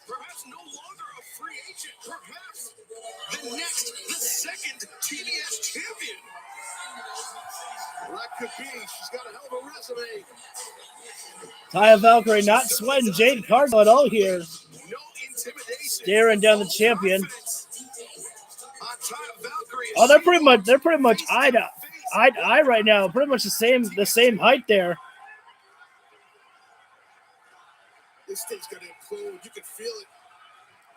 Perhaps no longer a free agent. Perhaps the second TBS champion. Well, that could be. She's got a hell of a resume. Taya Valkyrie not sweating Jade Cargill at all here. No intimidation. Staring down the champion. Oh, they're pretty much eye to eye right now. Pretty much the same height there. This thing's gonna implode. You can feel it.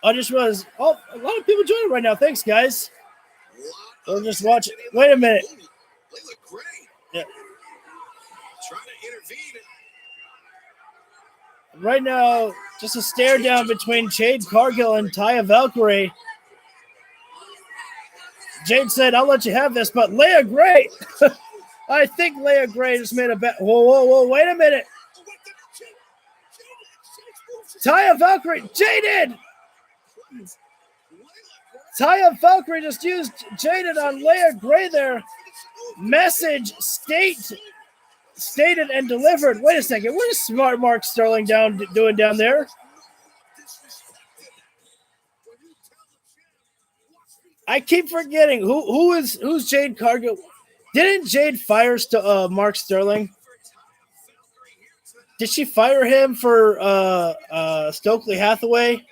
I just realized. Oh, a lot of people joining right now. Thanks, guys. We're just watching. Wait a minute. They look great. Yeah. Trying to intervene. Right now, just a stare down between Jade Cargill and Taya Valkyrie. Jade said, "I'll let you have this," but Leia Gray, I think Leia Gray just made a bet. Whoa! Wait a minute. Taya Valkyrie, Jaded. Taya Valkyrie just used Jaded on Leia Gray there. Message stated and delivered. Wait a second. What is smart Mark Sterling doing down there? I keep forgetting who's Jade Cargill. Didn't Jade fire Mark Sterling? Did she fire him for Stokely Hathaway?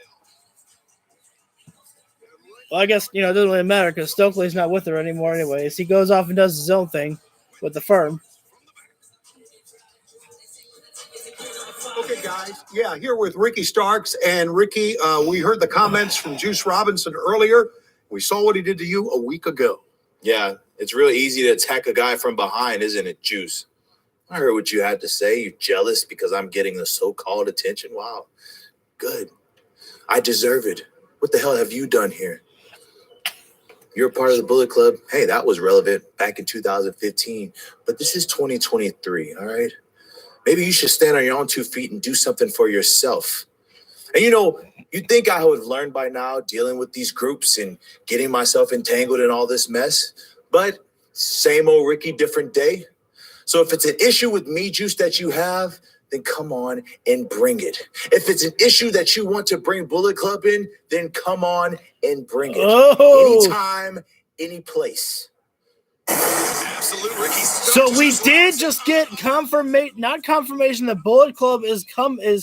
Well, I guess it doesn't really matter because Stokely's not with her anymore anyways. He goes off and does his own thing with the firm. Okay, guys. Yeah, here with Ricky Starks. And Ricky, we heard the comments from Juice Robinson earlier. We saw what he did to you a week ago. Yeah, it's real easy to attack a guy from behind, isn't it, Juice? I heard what you had to say. You're jealous because I'm getting the so-called attention. Wow, good. I deserve it. What the hell have you done here? You're a part of the Bullet Club. Hey, that was relevant back in 2015. But this is 2023, all right? Maybe you should stand on your own 2 feet and do something for yourself. And you'd think I would have learned by now dealing with these groups and getting myself entangled in all this mess. But same old Ricky, different day. So if it's an issue with me, Juice, that you have, then come on and bring it. If it's an issue that you want to bring Bullet Club in, then come on and bring it. Oh. Anytime, any place. Absolute Ricky. So we did just get not confirmation that Bullet Club is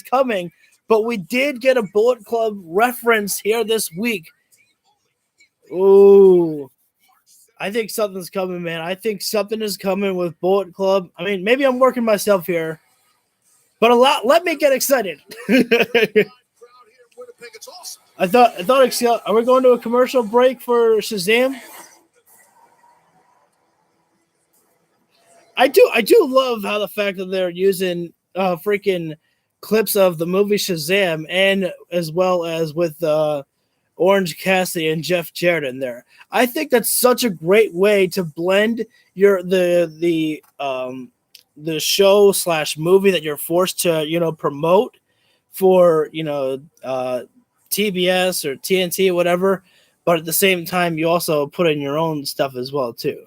coming, but we did get a Bullet Club reference here this week. Ooh. I think something's coming, man. I think something is coming with Bullet Club. I mean, maybe I'm working myself here, but let me get excited. I thought, are we going to a commercial break for Shazam? I do love how the fact that they're using freaking clips of the movie Shazam, and as well as with Orange Cassidy and Jeff Jarrett in there. I think that's such a great way to blend the show / movie that you're forced to promote for TBS or TNT or whatever, but at the same time you also put in your own stuff as well too.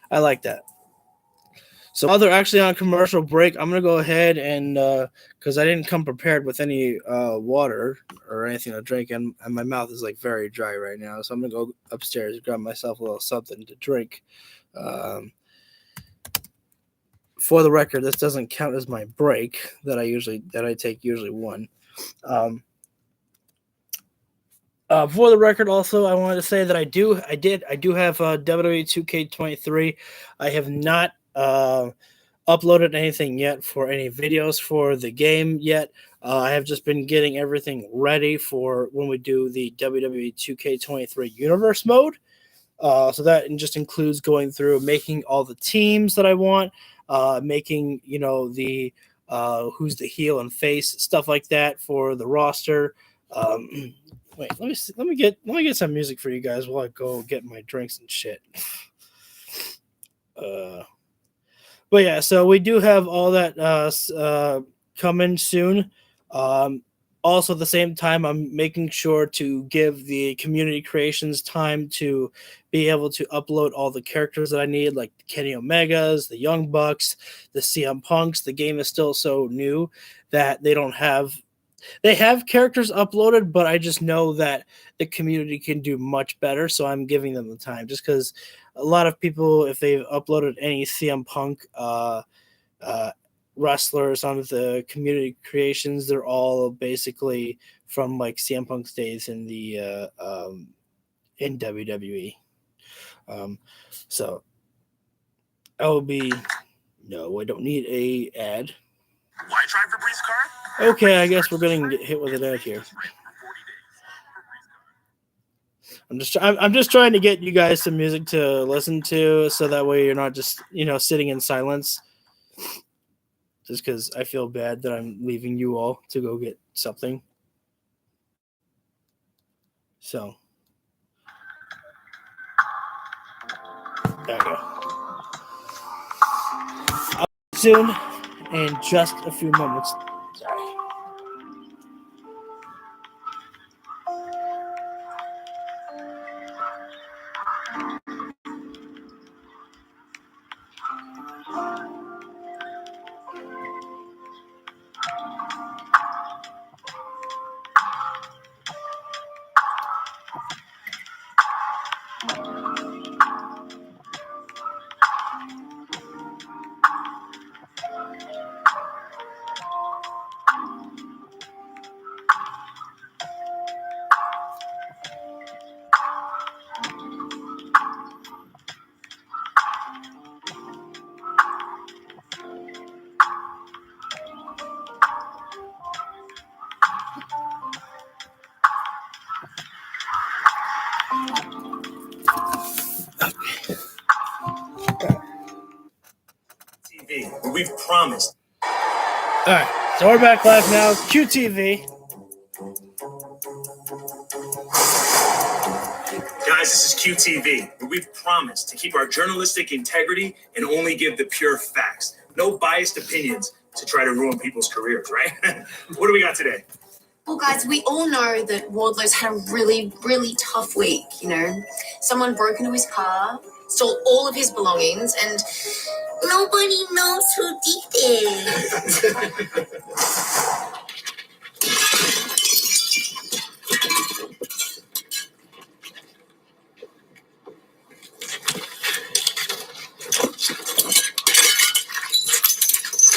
I like that. So while they're actually on commercial break, I'm going to go ahead and, because I didn't come prepared with any water or anything to drink, and my mouth is like very dry right now. So I'm going to go upstairs and grab myself a little something to drink. For the record, this doesn't count as my break that I take usually one. For the record, also, I wanted to say that I do have WWE 2K23. I have not uploaded anything yet for any videos for the game yet. I have just been getting everything ready for when we do the WWE 2K23 Universe mode. So that just includes going through making all the teams that I want, making the who's the heel and face, stuff like that for the roster. Wait, let me get some music for you guys while I go get my drinks and shit. But yeah, so we do have all that coming soon. Also, at the same time, I'm making sure to give the community creations time to be able to upload all the characters that I need, like the Kenny Omegas, the Young Bucks, the CM Punks. The game is still so new that they have characters uploaded, but I just know that the community can do much better, so I'm giving them the time. Just because a lot of people, if they've uploaded any CM Punk wrestlers onto the community creations, they're all basically from like CM Punk's days in the in WWE. So I don't need a ad. Why try Febreze card? Okay, I guess we're gonna get hit with an ad here. I'm just trying to get you guys some music to listen to, so that way you're not just sitting in silence. Just because I feel bad that I'm leaving you all to go get something. So there we go. I'll see you soon in just a few moments. Sorry. TV, we've promised. All right, so we're back live now. QTV. Guys, this is QTV, where we've promised to keep our journalistic integrity and only give the pure facts. No biased opinions to try to ruin people's careers, right? What do we got today? Well, guys, we all know that Wardlow's had a really, really tough week, Someone broke into his car, stole all of his belongings, and nobody knows who did it.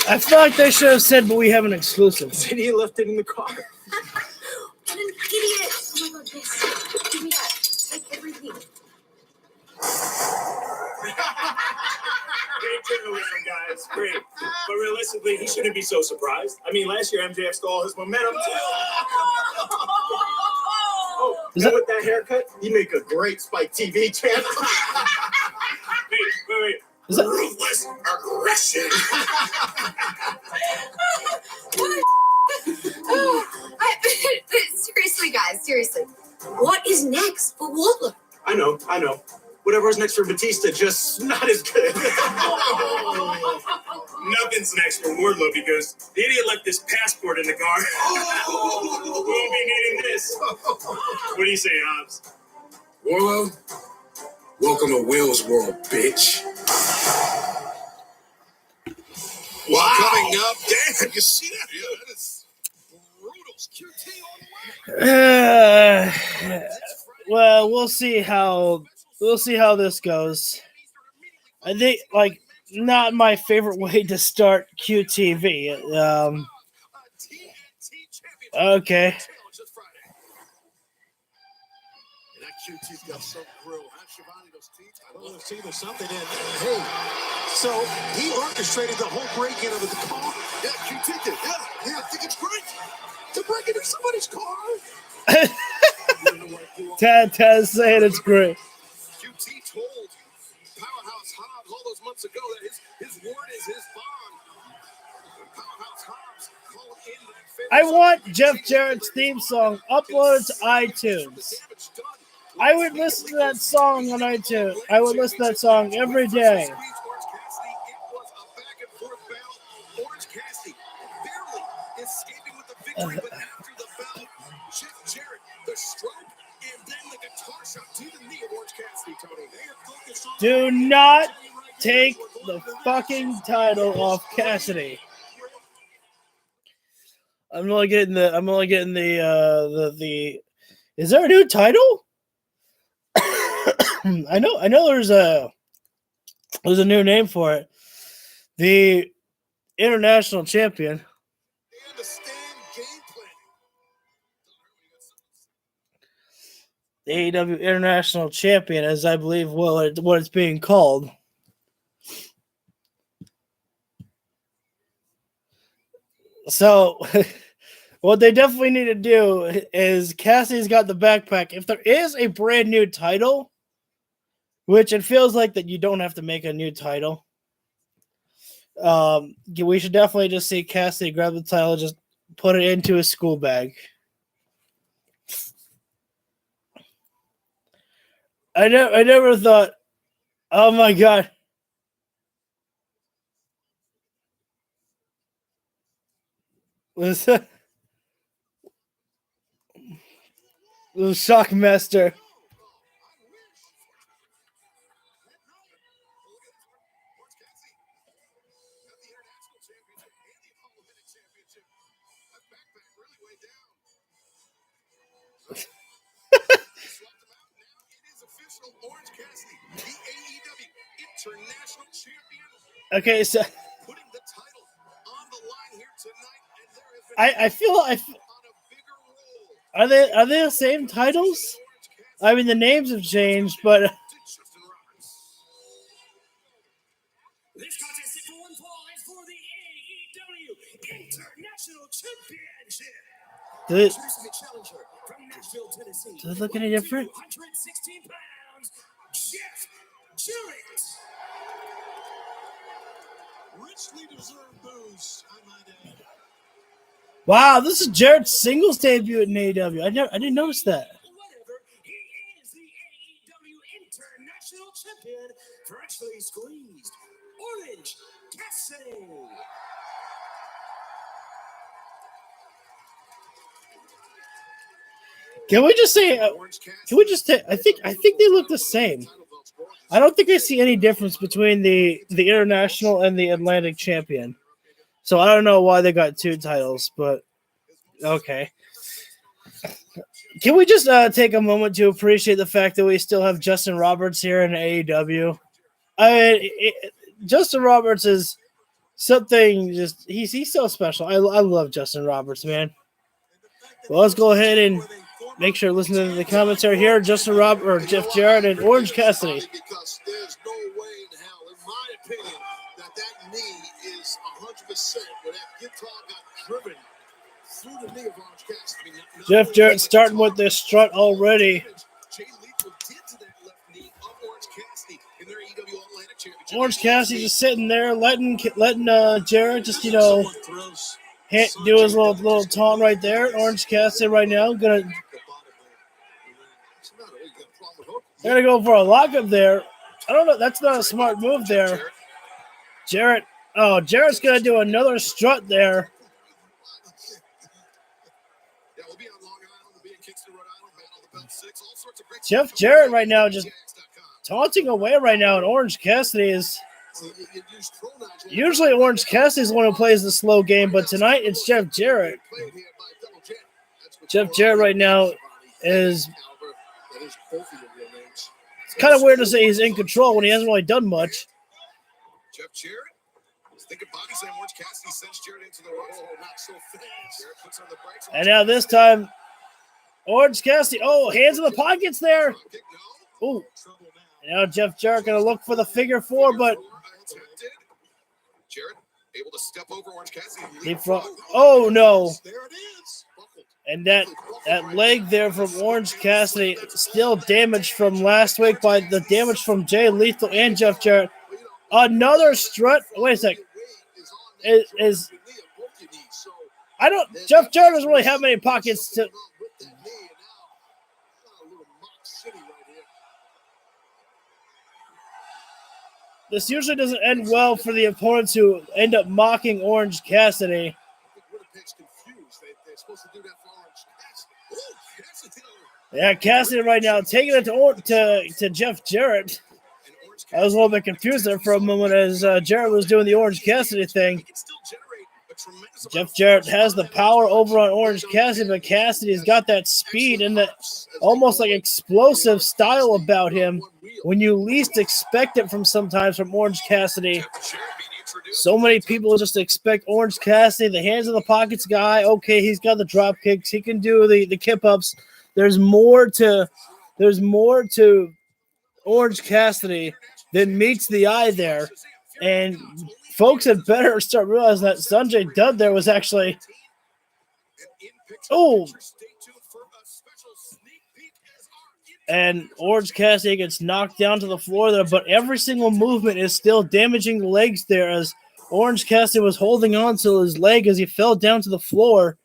I feel like they should have said, but we have an exclusive. He left it in the car. What an idiot. Oh my God, yes. Give me that. Take everything. Great journalism, guys. Great. But realistically, he shouldn't be so surprised. I mean, last year MJF stole his momentum too. Oh, with that haircut, you make a great Spike TV channel. Wait. Ruthless aggression. Seriously, guys, seriously. What is next for Wardlow? I know. Whatever's next for Batista, just not as good. Nothing's next for Wardlow because the idiot left his passport in the car. We won't be needing this. What do you say, Hobbs? Warlow, welcome to Will's world, bitch. Wow. Coming up, damn, you see that? Yeah, that is brutal. QT on the way. Well, we'll see how this goes. I think not my favorite way to start QTV. Okay. QT's got some grill. Huh, Shivani, those teeth? I love See, there's something in. Hey, so he orchestrated the whole break-in of the car. Yeah, QT did. Yeah, I think it's great to break into somebody's car. Taz saying it's great. QT told Powerhouse Hobbs all those months ago that his word is his bond. Powerhouse Hobbs called in that I want Jeff Jarrett's theme song uploaded to iTunes. I would listen to that song on iTunes. I would listen to that song every day. It was a back and forth battle. Orange Cassidy barely escaping with the victory, but after the bell, Jeff Jarrett, the stroke, and then the guitar shot to the knee of Orange Cassidy, Tony. Do not take the fucking title off Cassidy. I'm only getting the. Is there a new title? I know. There's a new name for it. The International Champion. The AEW International Champion, as I believe, what it's being called. So, what they definitely need to do is Cassidy's got the backpack. If there is a brand new title, which it feels like that you don't have to make a new title, we should definitely just see Cassidy grab the title, just put it into his school bag. I never thought, oh my god. Was that the Shockmaster? Orange Cassidy, the AEW International Champion. Okay, so Putting the title on the line here tonight, and there has been I feel on a bigger role. are they the same titles? I mean, the names have changed, but This contest is for one fall is for the AEW International Championship. Introducing the challenger from Nashville, Tennessee. Does it look any different? 116 pounds, Jeff Jarrett. Richly deserved booze, I might add. Wow, this is Jarrett's singles debut in AEW. I didn't notice that. Whatever, he is the AEW International Champion, freshly squeezed, Orange Cassidy. Can we just say? Can we just? I think they look the same. I don't think I see any difference between the international and the Atlantic champion. So I don't know why they got two titles, but okay. Can we just take a moment to appreciate the fact that we still have Justin Roberts here in AEW? I mean, Justin Roberts is something. Just he's so special. I love Justin Roberts, man. Well, let's go ahead and make sure to listen to the commentary here. Justin Roberts, or Jeff Jarrett, and Orange Cassidy. Because there's no way in hell, in my opinion, that knee is 100% where that guitar got driven through the knee of Orange Cassidy. Jeff Jarrett starting with this strut already. Jay Lethal did to that left knee of Orange Cassidy in their AEW All-Atlantic Championship. Orange Cassidy just sitting there, letting Jarrett just do his little taunt right there. Orange Cassidy right now they're gonna go for a lockup there. I don't know. That's not a smart move there. Jarrett's gonna do another strut there. Jeff Jarrett right now just taunting away right now, and Orange Cassidy is. Usually Orange Cassidy is the one who plays the slow game, but tonight it's Jeff Jarrett. Jeff Jarrett right now is. It's kind of weird to say he's in control when he hasn't really done much. Jeff Jarrett? Think of body slam. Orange Cassidy sends Jarrett into the ropes. Not so fast. Jarrett puts on the brakes. And now this time, Orange Cassidy. Oh, hands in the pockets there. Oh, now Jeff Jarrett going to look for the figure four, but Jarrett able to step over Orange Cassidy. he oh no. There it is. And that leg there from Orange Cassidy still damaged from last week by the damage from Jay Lethal and Jeff Jarrett. Another strut. Wait a sec. Jeff Jarrett doesn't really have many pockets to. This usually doesn't end well for the opponents who end up mocking Orange Cassidy. Yeah, Cassidy right now taking it to Jeff Jarrett. I was a little bit confused there for a moment as Jarrett was doing the Orange Cassidy thing. Jeff Jarrett has the power over on Orange Cassidy, but Cassidy's got that speed and that almost like explosive style about him when you least expect it from Orange Cassidy. So many people just expect Orange Cassidy, the hands in the pockets guy. Okay, he's got the drop kicks. He can do the kip ups. There's more to Orange Cassidy than meets the eye there. And folks had better start realizing that Sanjay Dutt there was actually. Oh. And Orange Cassidy gets knocked down to the floor there, but every single movement is still damaging the legs there as Orange Cassidy was holding on to his leg as he fell down to the floor.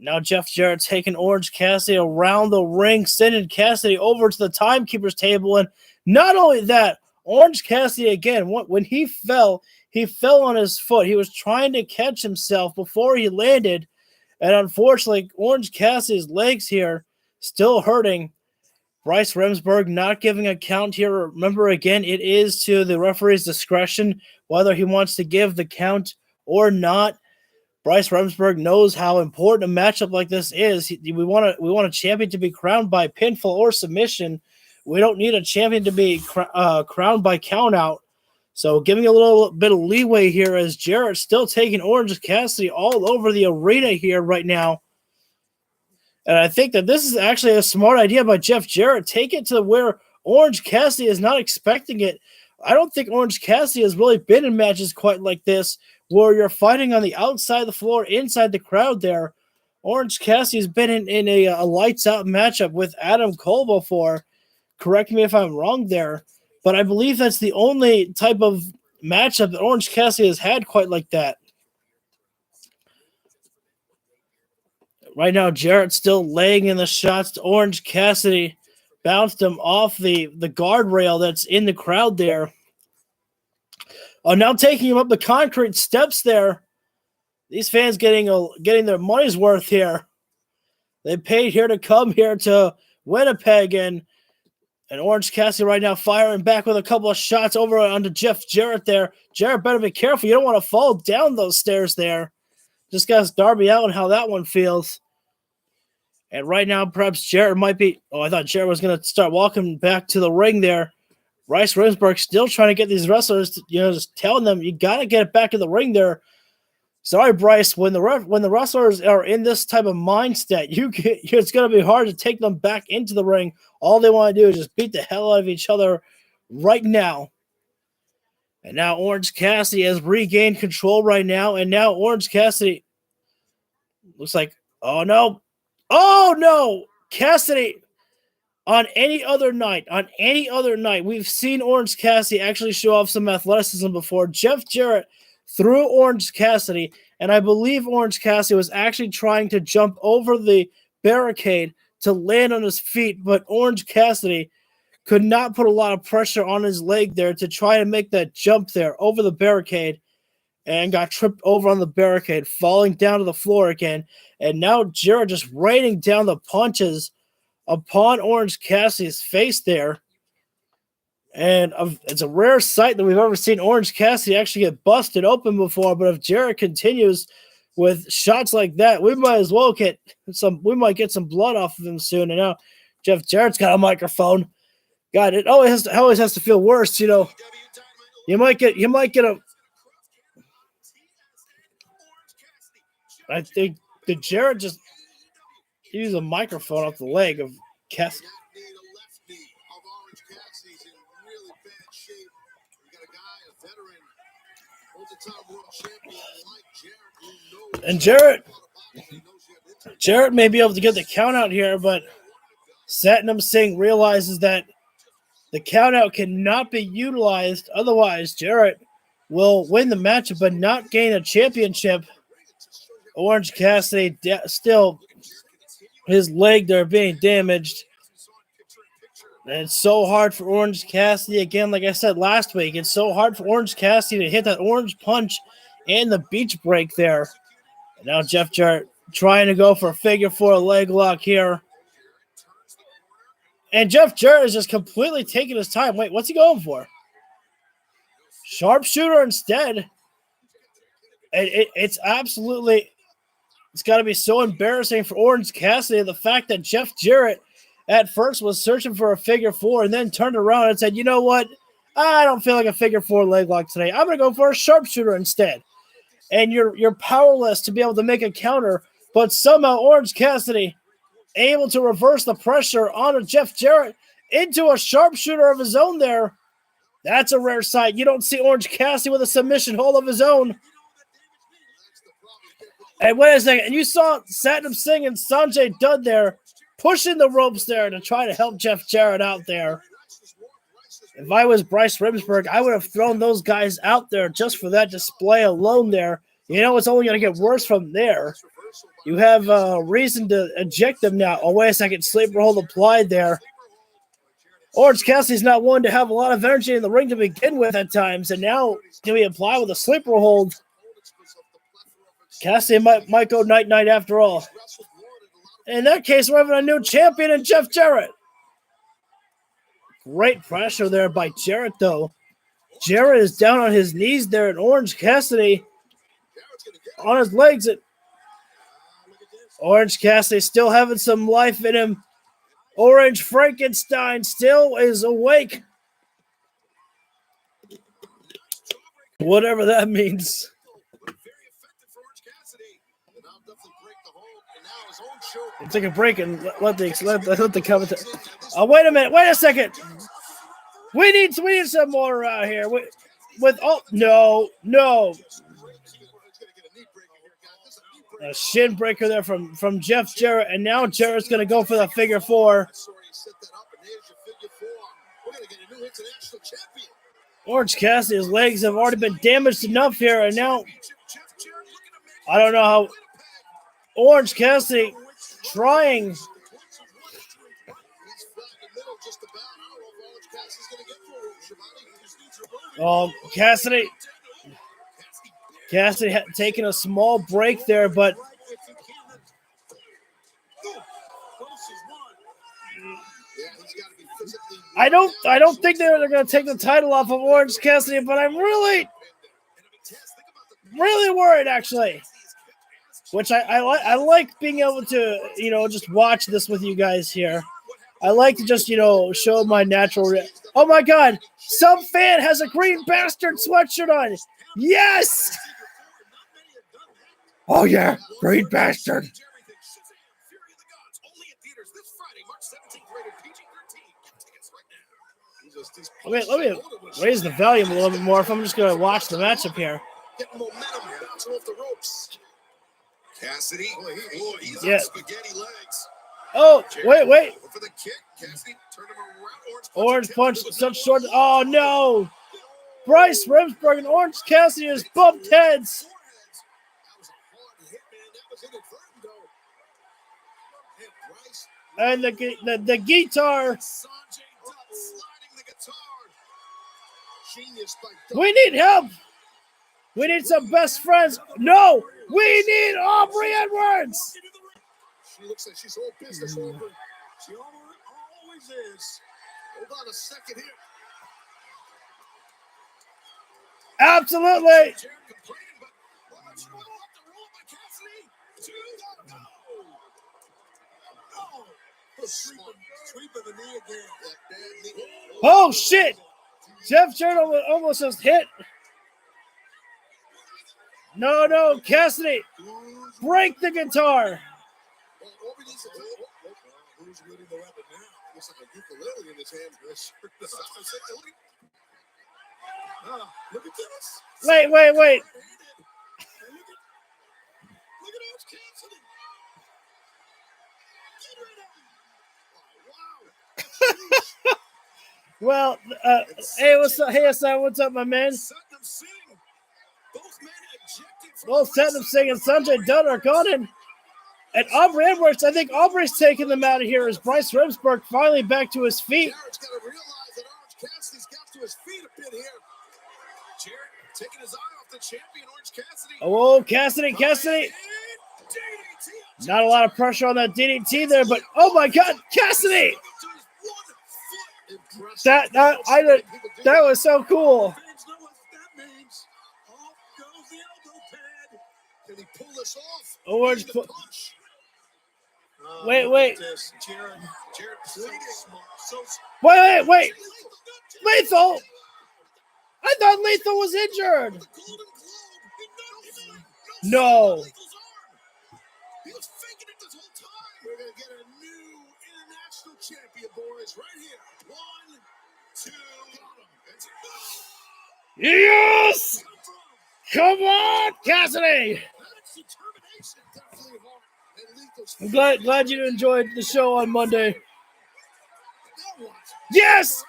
Now Jeff Jarrett taking Orange Cassidy around the ring, sending Cassidy over to the timekeeper's table. And not only that, Orange Cassidy, again, when he fell on his foot. He was trying to catch himself before he landed. And unfortunately, Orange Cassidy's legs here still hurting. Bryce Remsburg not giving a count here. Remember, again, it is to the referee's discretion whether he wants to give the count or not. Bryce Remsburg knows how important a matchup like this is. We want a champion to be crowned by pinfall or submission. We don't need a champion to be crowned by countout. So giving a little bit of leeway here as Jarrett's still taking Orange Cassidy all over the arena here right now. And I think that this is actually a smart idea by Jeff Jarrett. Take it to where Orange Cassidy is not expecting it. I don't think Orange Cassidy has really been in matches quite like this where you're fighting on the outside of the floor, inside the crowd there. Orange Cassidy's been in a lights-out matchup with Adam Cole before. Correct me if I'm wrong there. But I believe that's the only type of matchup that Orange Cassidy has had quite like that. Right now, Jarrett's still laying in the shots to Orange Cassidy. Bounced him off the guardrail that's in the crowd there. Oh, now taking him up the concrete steps there. These fans getting their money's worth here. They paid here to come here to Winnipeg, and Orange Cassidy right now firing back with a couple of shots over onto Jeff Jarrett there. Jarrett better be careful. You don't want to fall down those stairs there. Just got Darby Allin how that one feels. And right now, perhaps Jarrett might be. Oh, I thought Jarrett was going to start walking back to the ring there. Bryce Remsburg still trying to get these wrestlers, just telling them you got to get it back in the ring there. Sorry, Bryce. When the wrestlers are in this type of mindset, it's going to be hard to take them back into the ring. All they want to do is just beat the hell out of each other right now. And now Orange Cassidy has regained control right now. And now Orange Cassidy looks like, oh no, Cassidy. On any other night, we've seen Orange Cassidy actually show off some athleticism before. Jeff Jarrett threw Orange Cassidy, and I believe Orange Cassidy was actually trying to jump over the barricade to land on his feet, but Orange Cassidy could not put a lot of pressure on his leg there to try to make that jump there over the barricade and got tripped over on the barricade, falling down to the floor again. And now Jarrett just raining down the punches upon Orange Cassidy's face there. And it's a rare sight that we've ever seen Orange Cassidy actually get busted open before. But if Jarrett continues with shots like that, we might as well get some blood off of him soon. And now Jeff Jarrett's got a microphone. God, it always has to feel worse, You might get a. I think the Jarrett just. Use a microphone off the leg of Cass. That knee, the left knee of Orange Cassidy's in really bad shape. You got a guy, a veteran, multi-time world champion like Jarrett, who knows And Jarrett may be able to get the count out here, but Satnam Singh realizes that the count out cannot be utilized. Otherwise, Jarrett will win the match but not gain a championship. Orange Cassidy still, his leg there being damaged. And it's so hard for Orange Cassidy, again, like I said last week, it's so hard for Orange Cassidy to hit that orange punch and the beach break there. And now Jeff Jarrett trying to go for a figure four leg lock here. And Jeff Jarrett is just completely taking his time. Wait, what's he going for? Sharpshooter instead. And it's absolutely, it's got to be so embarrassing for Orange Cassidy, the fact that Jeff Jarrett at first was searching for a figure four and then turned around and said, you know what? I don't feel like a figure four leg lock today. I'm going to go for a sharpshooter instead. And you're powerless to be able to make a counter, but somehow Orange Cassidy able to reverse the pressure on Jeff Jarrett into a sharpshooter of his own there. That's a rare sight. You don't see Orange Cassidy with a submission hold of his own. And wait a second. And you saw Satnam Singh and Sanjay Dutt there pushing the ropes there to try to help Jeff Jarrett out there. If I was Bryce Remsburg, I would have thrown those guys out there just for that display alone there. You know, it's only going to get worse from there. You have a reason to eject them now. Oh, wait a second. Sleeper hold applied there. Orange Cassidy's not one to have a lot of energy in the ring to begin with at times, and now can be applied with a sleeper hold. Cassidy might go night-night after all. In that case, we're having a new champion in Jeff Jarrett. Great pressure there by Jarrett, though. Jarrett is down on his knees there, and Orange Cassidy on his legs. Orange Cassidy still having some life in him. Orange Frankenstein still is awake. Whatever that means. We'll take a break and let the commentator. Oh, wait a minute. Wait a second. We need some more out here. No. A shin breaker there from Jeff Jarrett, and now Jarrett's going to go for the figure four. Orange Cassidy's legs have already been damaged enough here, and now I don't know how Orange Cassidy trying. Oh, Cassidy taking a small break there, but I don't think they're going to take the title off of Orange Cassidy, but I'm really worried, actually. Which I like being able to, just watch this with you guys here. I like to just, show my natural. Oh my God! Some fan has a Green Bastard sweatshirt on. Yes! Oh yeah, Green Bastard. Let me raise the volume a little bit more if I'm just going to watch the matchup here. Cassidy, he's yeah. on spaghetti legs. Oh, wait. For the kick, Cassidy turned him around. Orange punch, such short. Oh no! Bryce Remsburg and Orange Cassidy just bumped heads. And the guitar. We need help. We need some best friends. No, we need Aubrey Edwards. She looks like she's all business over. She always is. Hold on a second here. Absolutely. Oh shit! Jeff Jarrett almost just hit. No, Cassidy, break the guitar. Darby needs to take. Who's wielding the weapon now? Looks like a ukulele in his hand. Look at this. Wait. And look at Orange Cassidy. Get rid of him. Oh, wow. Well, hey, what's up? Hey, Hassan, what's up, my man? Satnam Singh. Both men ejected from Both the Satnam Singh and Sanjay Dutt are gone in. And Aubrey Edwards, I think Aubrey's taking them out of here as Bryce Remsburg finally back to his feet. Jarrett's got to realize that Orange Cassidy's got to his feet a bit here. Jarrett taking his eye off the champion, Orange Cassidy. Oh, Cassidy. Not a lot of pressure on that DDT there, but oh my God, Cassidy! Impressive. That was so cool. Fans know what that means. Off goes the elbow pad. Can he pull this off? Orange The pu- punch. Wait. Look at this. Jarrett so smart. So Wait. Lethal? I thought Lethal was injured. the Golden Globe. No. He was faking it this whole time. We're going to get a new international champion, boys, right here. 1, 2, Yes! Come on, Cassidy! That's determination. Definitely hard. And Lethal's I'm glad you enjoyed the show on Monday. Now what? Yes!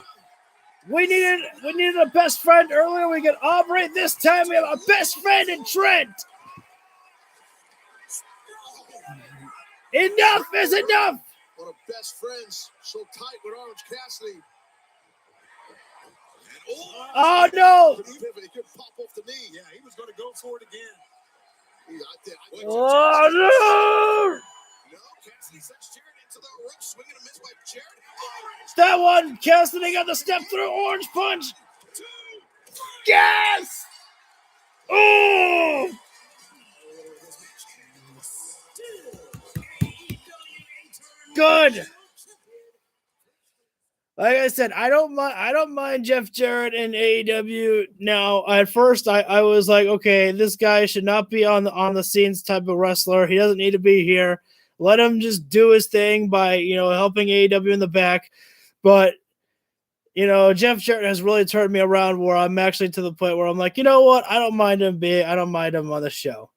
We needed a best friend earlier. We got Aubrey. This time we have a best friend in Trent. Enough is enough. One of best friends, so tight with Orange Cassidy. Oh no! Could he pivot? He could pop off the knee. Yeah, he was going to go for it again. Oh no! No, Cassidy sends Jarrett into the rope, swinging a miss by Jarrett. Orange That one, Cassidy got the step through orange punch. 2. Yes! Oh! Good. Like I said, I don't mind Jeff Jarrett in AEW. Now, at first, I was like, okay, this guy should not be on the scenes type of wrestler. He doesn't need to be here. Let him just do his thing by helping AEW in the back. But Jeff Jarrett has really turned me around where I'm actually to the point where I'm like, you know what? I don't mind him on the show.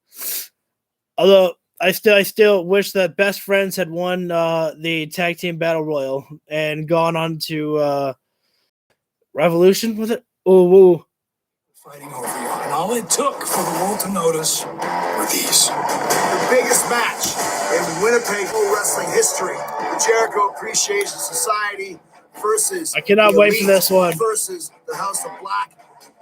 Although I still wish that Best Friends had won the Tag Team Battle Royal and gone on to Revolution with it. Ooh. Fighting over you. And all it took for the world to notice were these. The biggest match in Winnipeg Pro Wrestling history. The Jericho Appreciation Society versus I cannot the wait for Elite this one. versus the House of Black.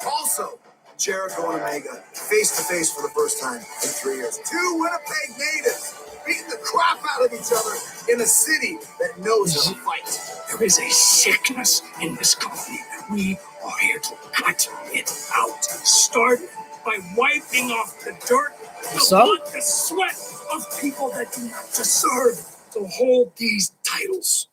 Also, Jericho and Omega face to face for the first time in 3 years. Two Winnipeg natives beating the crap out of each other in a city that knows how to fight. There is a sickness in this company. We are here to cut it out. Start by wiping off the dirt, the So? blood, the sweat of people that do not deserve to hold these titles.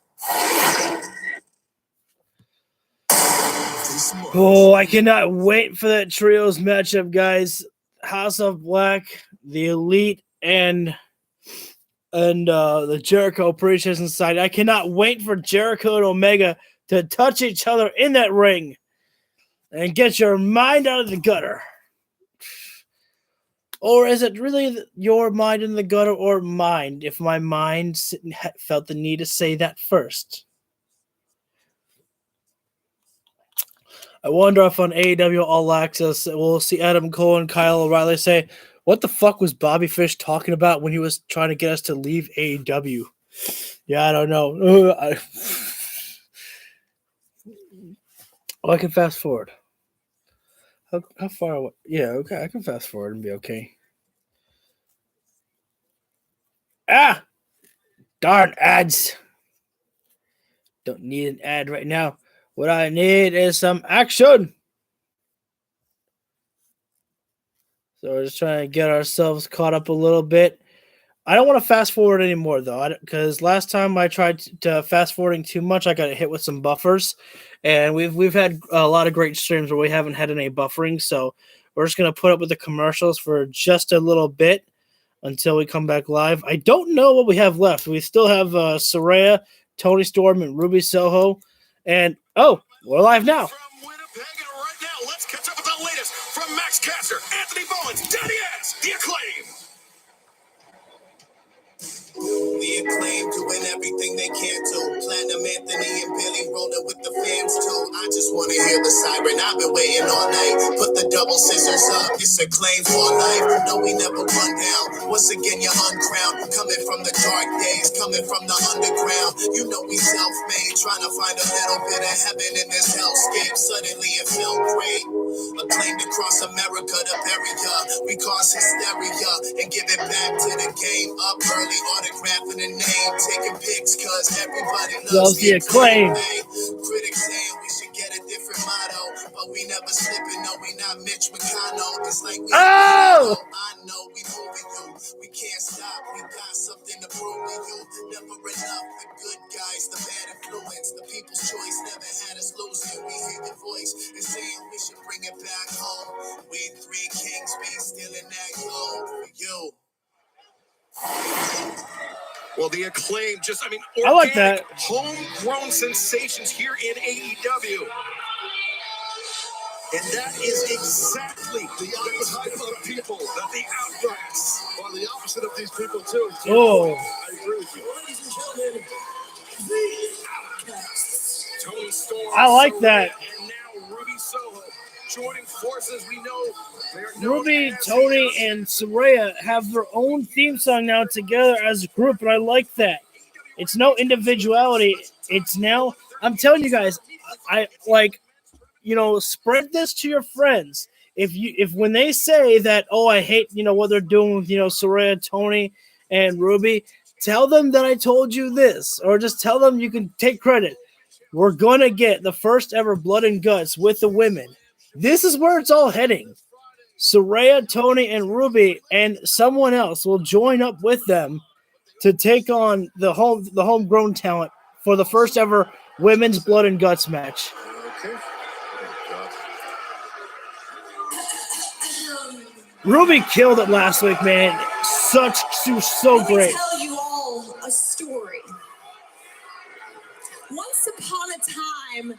Oh, I cannot wait for that trios matchup, guys. House of Black, the Elite, and the Jericho Appreciation Society. I cannot wait for Jericho and Omega to touch each other in that ring and get your mind out of the gutter. Or is it really your mind in the gutter or mine? If my mind felt the need to say that first. I wonder if on AEW All Access we'll see Adam Cole and Kyle O'Reilly say, what the fuck was Bobby Fish talking about when he was trying to get us to leave AEW? Yeah, I don't know. I can fast forward. How far away? Yeah, okay, I can fast forward and be okay. Ah! Darn ads. Don't need an ad right now. What I need is some action. So we're just trying to get ourselves caught up a little bit. I don't want to fast forward anymore, though, because last time I tried to fast forwarding too much, I got hit with some buffers. And we've had a lot of great streams where we haven't had any buffering. So we're just going to put up with the commercials for just a little bit. until we come back live. I don't know what we have left. We still have Saraya, Tony Storm, and Ruby Soho. And, we're live now. From Winnipeg, and right now, let's catch up with the latest from Max Caster, Anthony Bowens, Daddy X, The Acclaim. The Acclaim doing everything they can to. Platinum Anthony and Billy rolling with the fans too. I just want to hear the siren. I've been waiting all night. Put the double scissors up. It's Acclaim for life. No, we never run down. Once again, you're uncrowned. Coming from the dark days, coming from the underground. You know we self-made, trying to find a little bit of heaven in this hellscape. Suddenly it felt great. Acclaimed across America to bury ya. We cause hysteria and give it back to the game. Up early, autographing the name, taking pics cause everybody loves the Acclaim. Critics saying we should get a different motto, but we never slipping. No, we not Mitch McConnell. It's like we I know we moving you. We can't stop. We got something to prove to you. Never enough. The good guys, the bad influence, the people's choice never had us losing. We hear your voice and saying we should bring it back home. We three kings be still in that gold for you. Well, the Acclaim I like that. Homegrown sensations here in AEW. And that is exactly the type of people that the Outcasts Or the opposite of these people, too. Oh. I agree with you. Ladies and gentlemen, the Outcasts. Tony Storm. I like that. And now Ruby Soho joining forces. We know they're Ruby, Tony, and Saraya have their own theme song now together as a group, and I like that. It's no individuality. It's now, I'm telling you guys, I like, spread this to your friends. If when they say that, I hate, what they're doing with, Saraya, Tony, and Ruby, tell them that I told you this, or just tell them you can take credit. We're going to get the first ever Blood and Guts with the women. This is where it's all heading. Saraya, Tony, and Ruby, and someone else will join up with them to take on the homegrown talent for the first ever women's Blood and Guts match. Okay. Ruby killed it last week, man. She was so great. Let me tell you all a story. Once upon a time,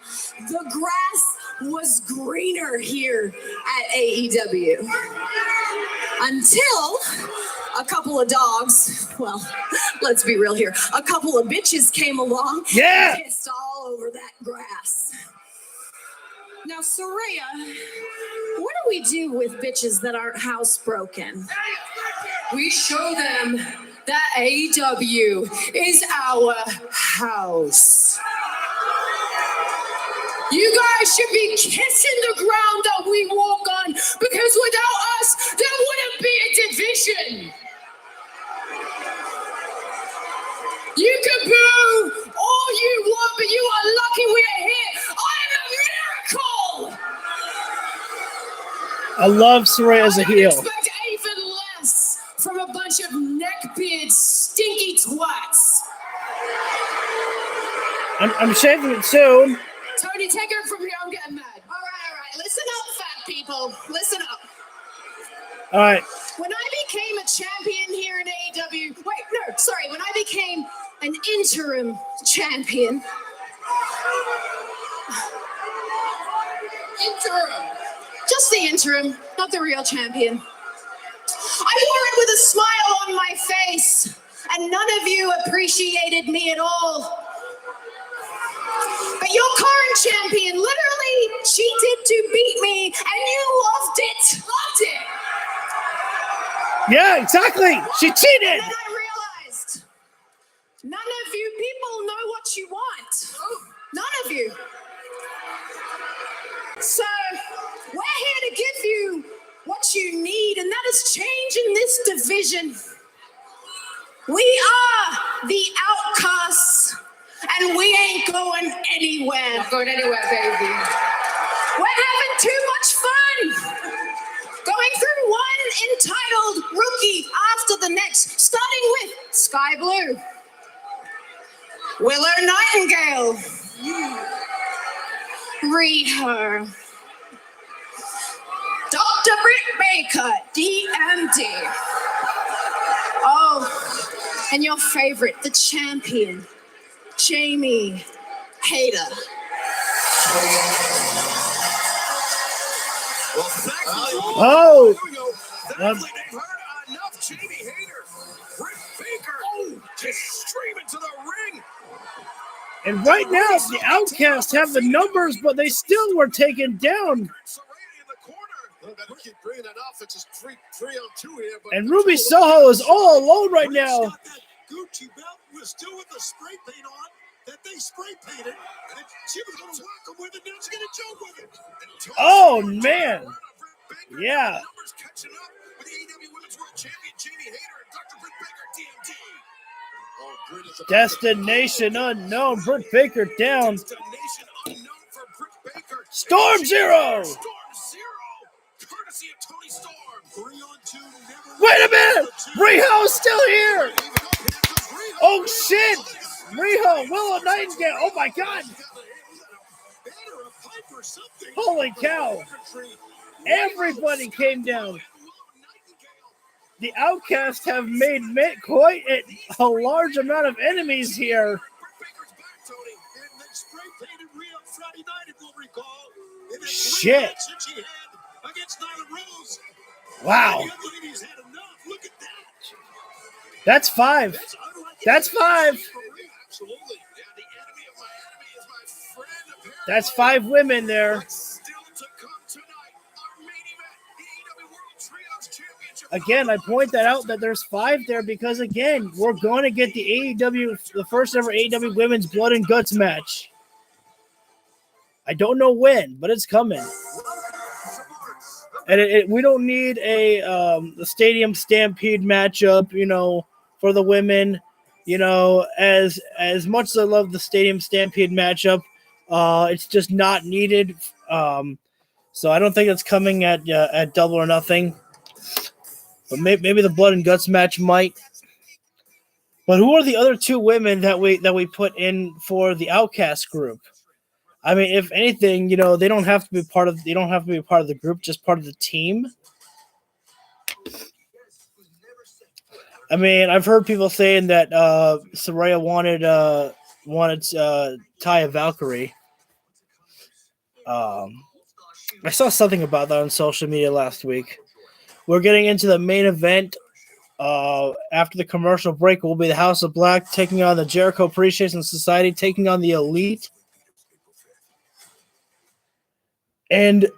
the grass was greener here at AEW. Until a couple of dogs, well, let's be real here, a couple of bitches came along and pissed all over that grass. Now, Saraya, what do we do with bitches that aren't housebroken? We show them that AEW is our house. You guys should be kissing the ground that we walk on, because without us, there wouldn't be a division. You can boo all you want, but you are lucky we are here. I am a miracle. I love Saraya as a heel. I expect even less from a bunch of neckbeard stinky twats. I'm shaving it soon. Tony, take her from here. I'm getting mad. All right. Listen up, fat people. Listen up. All right. When I became a champion here in AEW, when I became an interim champion. Interim. Just the interim, not the real champion. I wore it with a smile on my face, and none of you appreciated me at all. But your current champion literally cheated to beat me, and you loved it. Loved it. Yeah, exactly. She cheated. And then I realized none of you people know what you want. None of you. So we're here to give you what you need, and that is change in this division. We are the Outcasts, and we ain't going anywhere. Not going anywhere, baby. We're having too much fun. Going through one entitled rookie after the next, starting with Sky Blue, Willow Nightingale, read her, Dr. Britt Baker, DMD, and your favorite, the champion, Jamie Hayter. Well, thankfully, Oh! here we go. Thankfully, they've heard enough Jamie Hayter. Britt Baker just streaming to the ring. And right now, the Outcasts have the numbers, but they still were taken down. Better keep bringing that offense. It's three on two here. But And Ruby Soho is all alone right now. Got that Gucci belt was still with the spray paint on that they spray painted. And she was going to whack him with it. Now she's going to choke with it. Oh, man. Yeah. Numbers catching up with the AEW Women's World Champion Jamie Hayter and Dr. Britt Baker, DMD. Oh, Britt is about Destination unknown. Britt Baker down. Destination unknown for Britt Baker. Storm Zero. Storm Zero, courtesy of Tony Storm. 3 on 2. Never Wait a minute. Riho's still here. Oh, shit. Riho, Willow Nightingale. Oh, my God. Holy cow. Everybody came down. The Outcasts have made quite a large amount of enemies here. Shit. Wow. That's 5. That's 5. That's 5 women there. Again, I point that out that there's 5 there because, again, we're going to get the first ever AEW Women's Blood and Guts match. I don't know when, but it's coming. And we don't need a Stadium Stampede matchup, for the women. As much as I love the Stadium Stampede matchup, it's just not needed. So I don't think it's coming at Double or Nothing. But maybe the Blood and Guts match might. But who are the other 2 women that we put in for the Outcast group? I mean, if anything, they don't have to be part of the group, just part of the team. I mean, I've heard people saying that Saraya wanted Taya Valkyrie. I saw something about that on social media last week. We're getting into the main event. After the commercial break, will be the House of Black taking on the Jericho Appreciation Society, taking on the Elite. And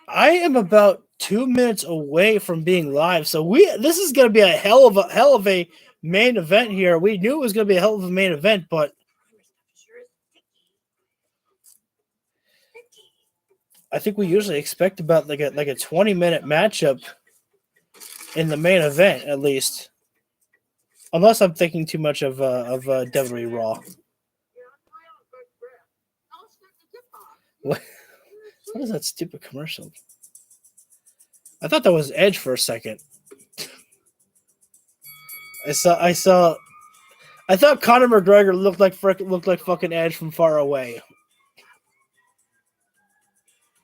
I am about 2 minutes away from being live, so this is going to be a hell of a main event here. We knew it was going to be a hell of a main event, but I think we usually expect about like a 20-minute matchup in the main event, at least, unless I'm thinking too much of WWE Raw. What is that stupid commercial? I thought that was Edge for a second. I thought Conor McGregor looked like fucking Edge from far away.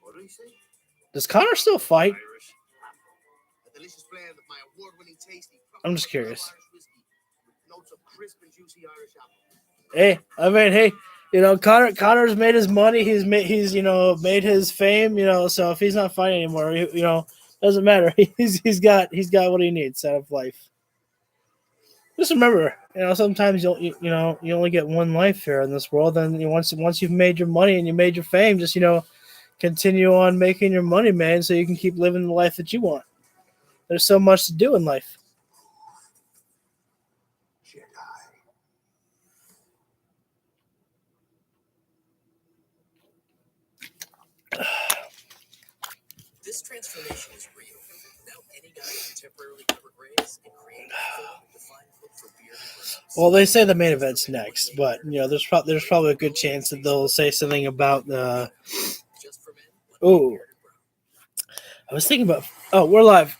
What do you say? Does Conor still fight? A delicious blend of my award-winning tasty. I'm just curious. Notes of crisp and juicy Irish apple. Hey, I mean, hey, Conor's made his money. He's made his fame. So if he's not fighting anymore, doesn't matter. He's got what he needs out of life. Just remember, sometimes you only get one life here in this world. And once you've made your money and you made your fame, just continue on making your money, man, so you can keep living the life that you want. There's so much to do in life. This transformation is real. Now any guy can temporarily cover grays and create a full defined look for beard and brows. Well, they say the main event's next, but there's probably a good chance that they'll say something about Just for men. Oh, I was thinking about. Oh, we're live.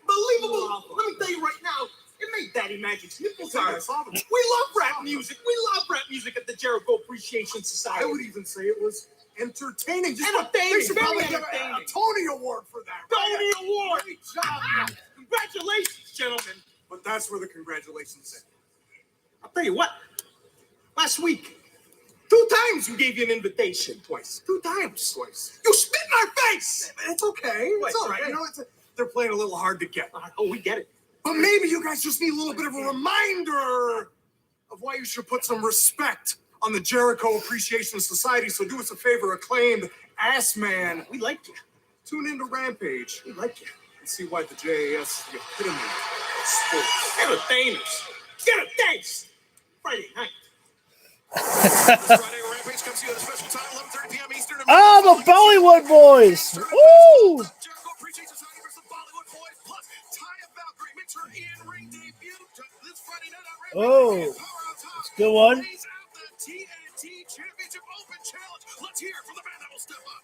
Unbelievable. Let me tell you right now, it made Daddy Magic's nipples hard. We love rap music. We love rap music at the Jericho Appreciation Society. I would even say it was entertaining. Entertaining, They should very probably get entertaining. a Tony Award for that. Tony Award. Great job, man. Congratulations, gentlemen. But that's where the congratulations end. I'll tell you what. Last week, 2 times we gave you an invitation. Twice. 2 times. Twice. You spit in our face. It's okay. It's all right. okay. You know, they're playing a little hard to get. Oh, we get it. But maybe you guys just need a little bit of a reminder of why you should put some respect on the Jericho Appreciation Society. So do us a favor, acclaimed ass man. We like you. Tune into Rampage We like you. and see why the JAS is the epitome of sports. Entertainers. Get it, thanks. Friday night. This Friday, Rampage comes to you at a special time, 11:30 p.m. Eastern. Oh, the Bollywood boys! Woo! Jericho Appreciation Society versus the Bollywood Boys, plus Taya Valkyrie makes her in-ring debut this Friday night on Rampage. Oh, it's a good one. Plays out the TNT Championship Open Challenge. Let's hear from the man that will step up.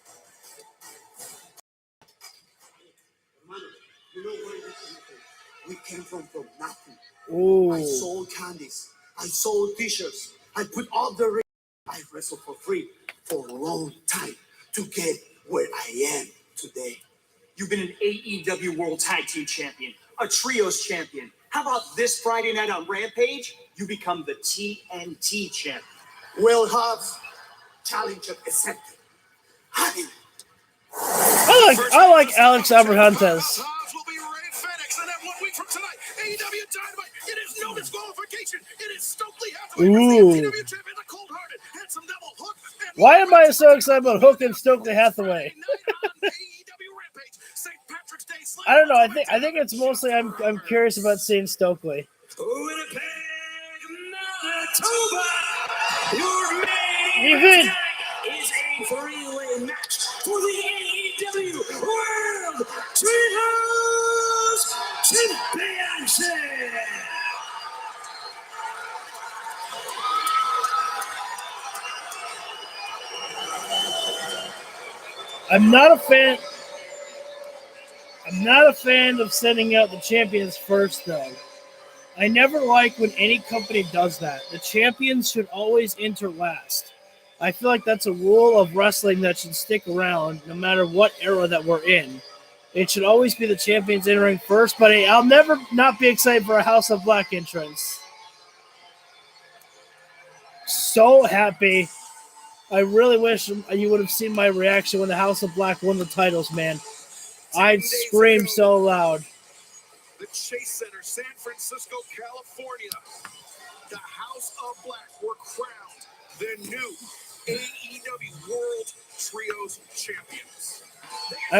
You know where we came from nothing. Ooh. I sold candies. I sold t-shirts. I put all the ring. I wrestled for free for a long time to get where I am today. You've been an AEW World Tag Team Champion, a Trios Champion. How about this Friday night on Rampage? You become the TNT Champion. We'll have challenge accepted. Honey. I like Alex Abrahantes. Will be Ray FedEx, and then 1 week from tonight, AEW Dynamite. It is no disqualification. It is Stokely Hathaway versus the AEW champion, the cold-hearted, handsome devil Hook. Why am I so excited about Hook and Stokely Hathaway? I don't know. I think it's mostly I'm curious about seeing Stokely. Winnipeg, Manitoba, your main Even event is a 3-way match for the AEW World Trios Championship. I'm not a fan of sending out the champions first, though. I never like when any company does that. The champions should always enter last. I feel like that's a rule of wrestling that should stick around no matter what era that we're in. It should always be the champions entering first, but hey, I'll never not be excited for a House of Black entrance. So happy. I really wish you would have seen my reaction when the House of Black won the titles, man. I'd scream so loud. The Chase Center, San Francisco, California. The House of Black were crowned the new AEW World Trios Champions. I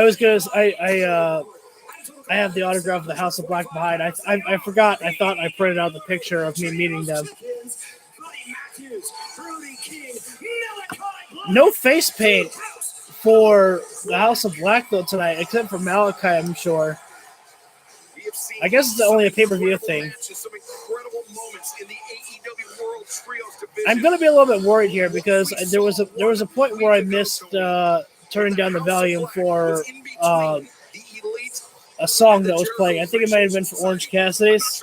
have the autograph of the House of Black behind. I forgot. I thought I printed out the picture of me meeting them. No face paint for the House of Black though tonight, except for Malachi, I'm sure. I guess it's only a pay-per-view thing. I'm gonna be a little bit worried here because there was a point where I missed turning down the volume for a song that was playing. I think it might have been for Orange Cassidy's.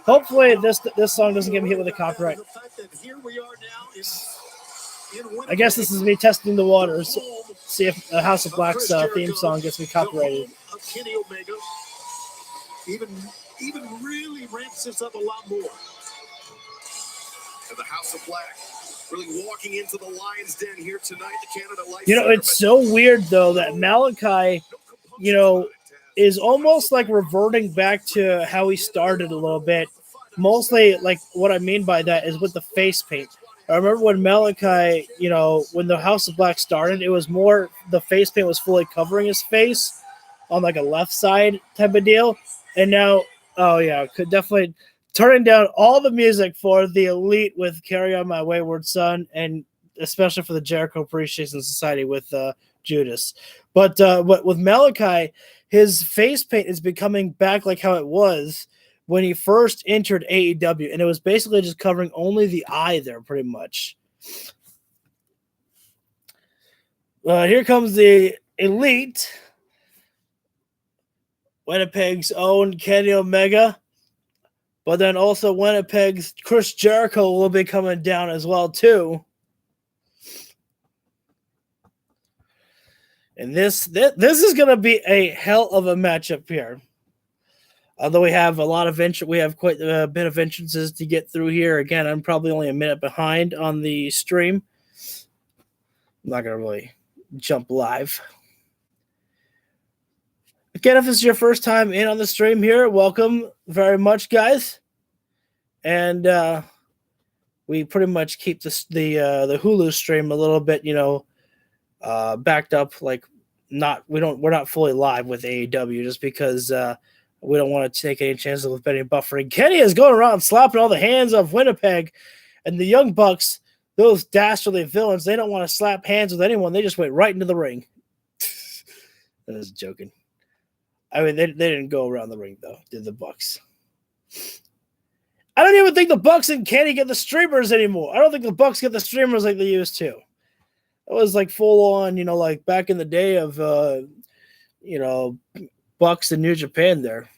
Hopefully this song doesn't get me hit with a copyright. I guess this is me testing the waters, see if the House of Black's theme song gets me copyrighted. Even really ramps this up a lot more. And the House of Black really walking into the Lion's Den here tonight. The Canada Life. You know, it's so weird though that Malachi, is almost like reverting back to how he started a little bit. Mostly, like what I mean by that is with the face paint. I remember when Malachi, when the House of Black started, it was more the face paint was fully covering his face on like a left side type of deal. And now, could definitely turning down all the music for the Elite with Carry On My Wayward Son, and especially for the Jericho Appreciation Society with Judas. But with Malachi, his face paint is becoming back like how it was when he first entered AEW, and it was basically just covering only the eye there, pretty much. Here comes the Elite, Winnipeg's own Kenny Omega, but then also Winnipeg's Chris Jericho will be coming down as well, too. And this is going to be a hell of a matchup here. Although we have we have quite a bit of entrances to get through here. Again, I'm probably only a minute behind on the stream. I'm not going to really jump live. Again, if it's your first time in on the stream here, welcome very much, guys. And we pretty much keep the Hulu stream a little bit, backed up. Like, we're not fully live with AEW just because we don't want to take any chances with any buffering. Kenny is going around slapping all the hands of Winnipeg, and the Young Bucks, those dastardly villains, they don't want to slap hands with anyone. They just went right into the ring. I was joking. I mean, they didn't go around the ring, though, did the Bucks. I don't even think the Bucks and Kenny get the streamers anymore. I don't think the Bucks get the streamers like they used to. It was like full on, like back in the day of, Bucks and New Japan there.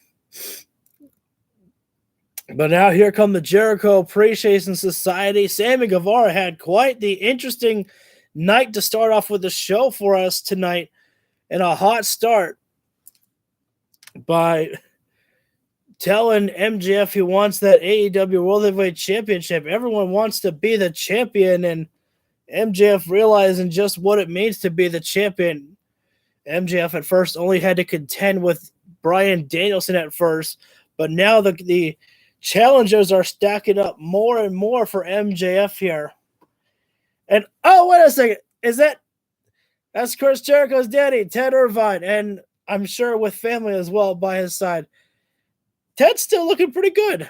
But now here come the Jericho Appreciation Society. Sammy Guevara had quite the interesting night to start off with the show for us tonight, and a hot start by telling MJF he wants that AEW World Heavyweight Championship. Everyone wants to be the champion, and MJF realizing just what it means to be the champion. MJF at first only had to contend with Bryan Danielson at first, but now the challengers are stacking up more and more for MJF here. And oh, wait a second. That's Chris Jericho's daddy, Ted Irvine, and I'm sure with family as well by his side. Ted's still looking pretty good.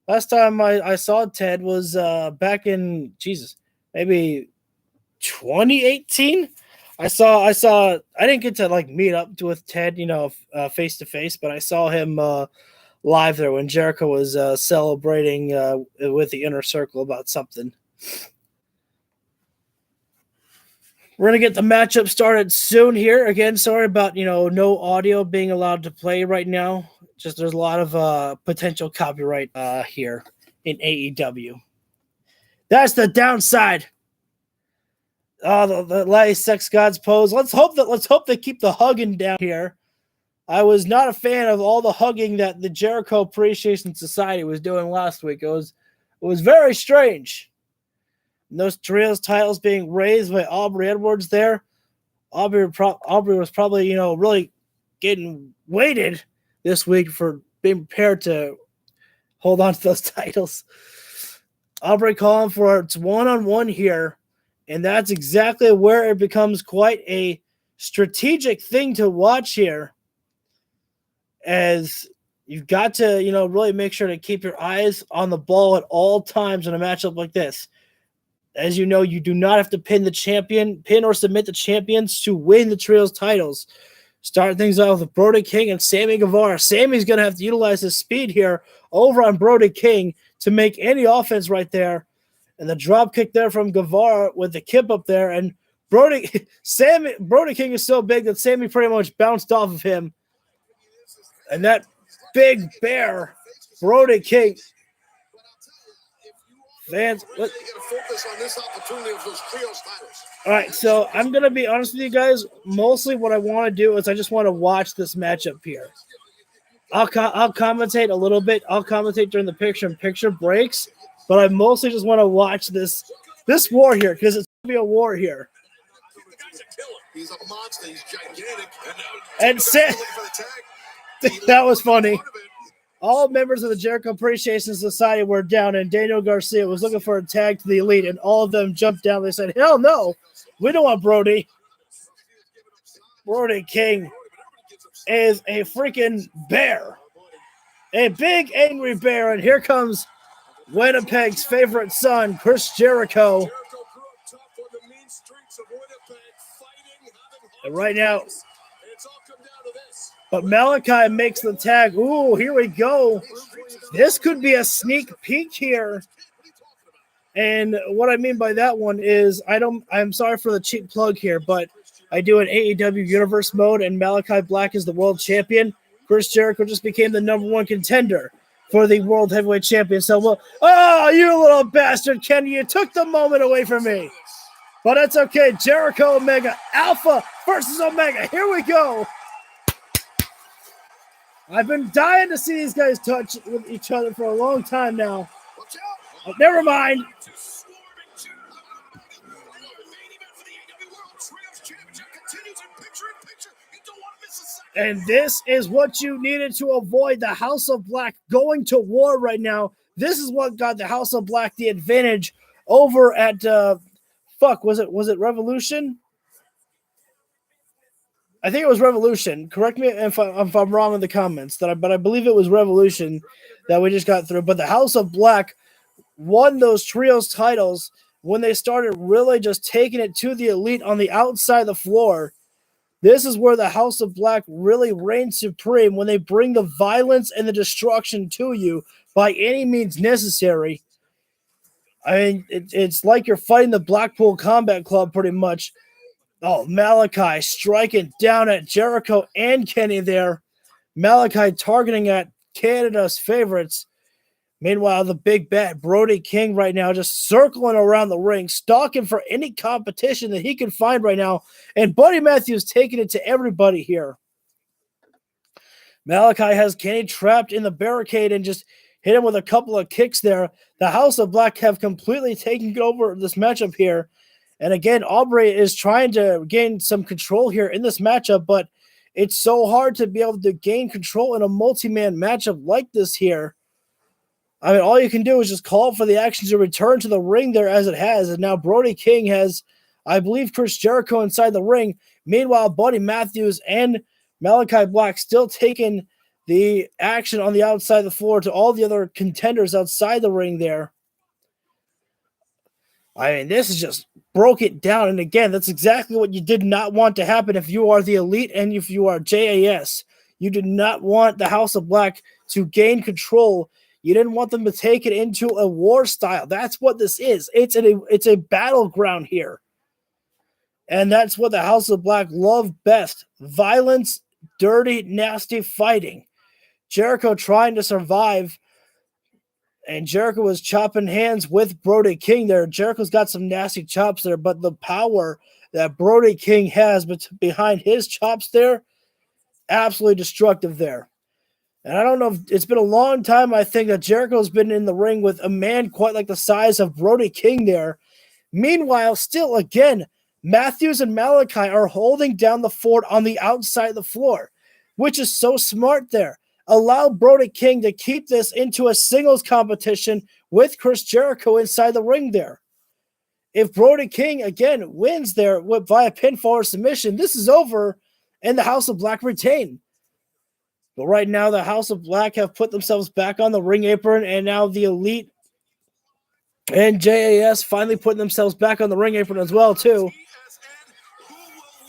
Last time I saw Ted was back in maybe 2018. I didn't get to meet up with Ted, face to face, but I saw him live there when Jericho was celebrating with the Inner Circle about something. We're going to get the matchup started soon here. Again, sorry about, no audio being allowed to play right now. Just there's a lot of potential copyright here in AEW. That's the downside. Oh, the Lay Sex Gods pose. Let's hope they keep the hugging down here. I was not a fan of all the hugging that the Jericho Appreciation Society was doing last week. It was very strange. And those trios titles being raised by Aubrey Edwards there. Aubrey was probably, really getting weighted this week for being prepared to hold on to those titles. Aubrey calling for its one-on-one here, and that's exactly where it becomes quite a strategic thing to watch here, as you've got to, really make sure to keep your eyes on the ball at all times in a matchup like this. As you know, you do not have to pin or submit the champions to win the trios titles. Start things off with Brody King and Sammy Guevara. Sammy's going to have to utilize his speed here over on Brody King to make any offense right there. And the drop kick there from Guevara with the kip up there. And Brody King is so big that Sammy pretty much bounced off of him. And that big bear, Brody King. Fans, all right, so I'm going to be honest with you guys. Mostly what I want to do is I just want to watch this matchup here. I'll commentate a little bit. I'll commentate during the picture-in-picture breaks, but I mostly just want to watch this war here because it's going to be a war here. He's a monster. He's gigantic. And that was funny. All members of the Jericho Appreciation Society were down, and Daniel Garcia was looking for a tag to the Elite, and all of them jumped down. They said, hell no, we don't want Brody. Brody King is a freaking bear, a big angry bear, and here comes Winnipeg's favorite son, Chris Jericho. And right now, but Malachi makes the tag. Ooh, here we go. This could be a sneak peek here. And what I mean by that one is I'm sorry for the cheap plug here, but I do an AEW Universe mode, and Malachi Black is the world champion. Chris Jericho just became the #1 contender for the World Heavyweight Champion. So, oh, you little bastard, Kenny, you took the moment away from me. But it's okay. Jericho Omega Alpha versus Omega. Here we go. I've been dying to see these guys touch with each other for a long time now. Oh, never mind. And this is what you needed to avoid. The House of Black going to war right now. This is what got the House of Black the advantage over at was it Revolution? I think it was Revolution. Correct me if I'm wrong in the comments. But I believe it was Revolution that we just got through. But the House of Black won those trios titles when they started really just taking it to the elite on the outside of the floor. This is where the House of Black really reigns supreme, when they bring the violence and the destruction to you by any means necessary. I mean, it's like you're fighting the Blackpool Combat Club pretty much. Oh, Malachi striking down at Jericho and Kenny there. Malachi targeting at Canada's favorites. Meanwhile, the big bat, Brody King, right now just circling around the ring, stalking for any competition that he can find right now. And Buddy Matthews taking it to everybody here. Malachi has Kenny trapped in the barricade and just hit him with a couple of kicks there. The House of Black have completely taken over this matchup here. And again, Aubrey is trying to gain some control here in this matchup, but it's so hard to be able to gain control in a multi-man matchup like this here. I mean, all you can do is just call for the action to return to the ring there as it has. And now Brody King has, I believe, Chris Jericho inside the ring. Meanwhile, Buddy Matthews and Malachi Black still taking the action on the outside of the floor to all the other contenders outside the ring there. I mean, this is just broke it down. And again, that's exactly what you did not want to happen if you are the elite and if you are JAS. You did not want the House of Black to gain control. You didn't want them to take it into a war style. That's what this is. It's a battleground here. And that's what the House of Black love best. Violence, dirty, nasty fighting. Jericho trying to survive. And Jericho was chopping hands with Brody King there. Jericho's got some nasty chops there, but the power that Brody King has behind his chops there, absolutely destructive there. And I don't know, if it's been a long time, I think, that Jericho's been in the ring with a man quite like the size of Brody King there. Meanwhile, still, again, Matthews and Malachi are holding down the fort on the outside of the floor, which is so smart there. Allow Brody King to keep this into a singles competition with Chris Jericho inside the ring there. If Brody King, again, wins there via pinfall or submission, this is over and the House of Black retain. But right now, the House of Black have put themselves back on the ring apron, and now the Elite and JAS finally putting themselves back on the ring apron as well, too.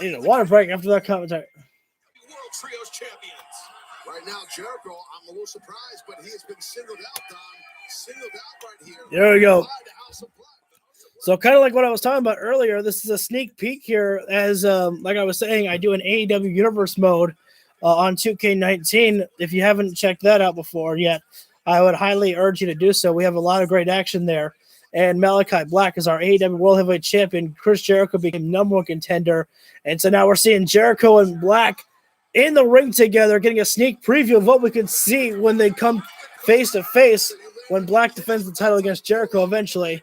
I need a water break after that commentary. World Trios Champions. Right now, Jericho, I'm a little surprised, but he has been singled out, Don. Singled out right here. There we go. By the House of Black. So kind of like what I was talking about earlier, this is a sneak peek here as, like I was saying, I do an AEW Universe mode on 2K19. If you haven't checked that out before yet, I would highly urge you to do so. We have a lot of great action there. And Malachi Black is our AEW World Heavyweight Champion. Chris Jericho became number one contender. And so now we're seeing Jericho and Black in the ring together, getting a sneak preview of what we could see when they come face to face when Black defends the title against Jericho eventually.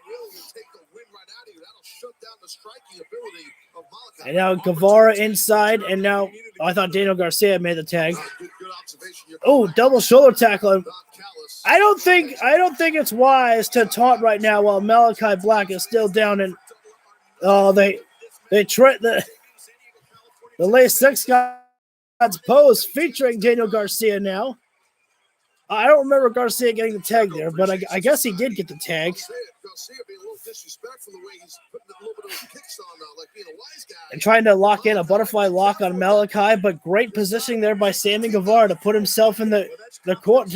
And now Guevara inside, and now I thought Daniel Garcia made the tag. Oh, double shoulder tackle. I don't think it's wise to taunt right now while Malachi Black is still down. And they tried the late six God's pose featuring Daniel Garcia now. I don't remember Garcia getting the tag there, but I guess he did get the tag. And trying to lock in a butterfly lock on Malachi, but great positioning there by Sammy Guevara to put himself in the court.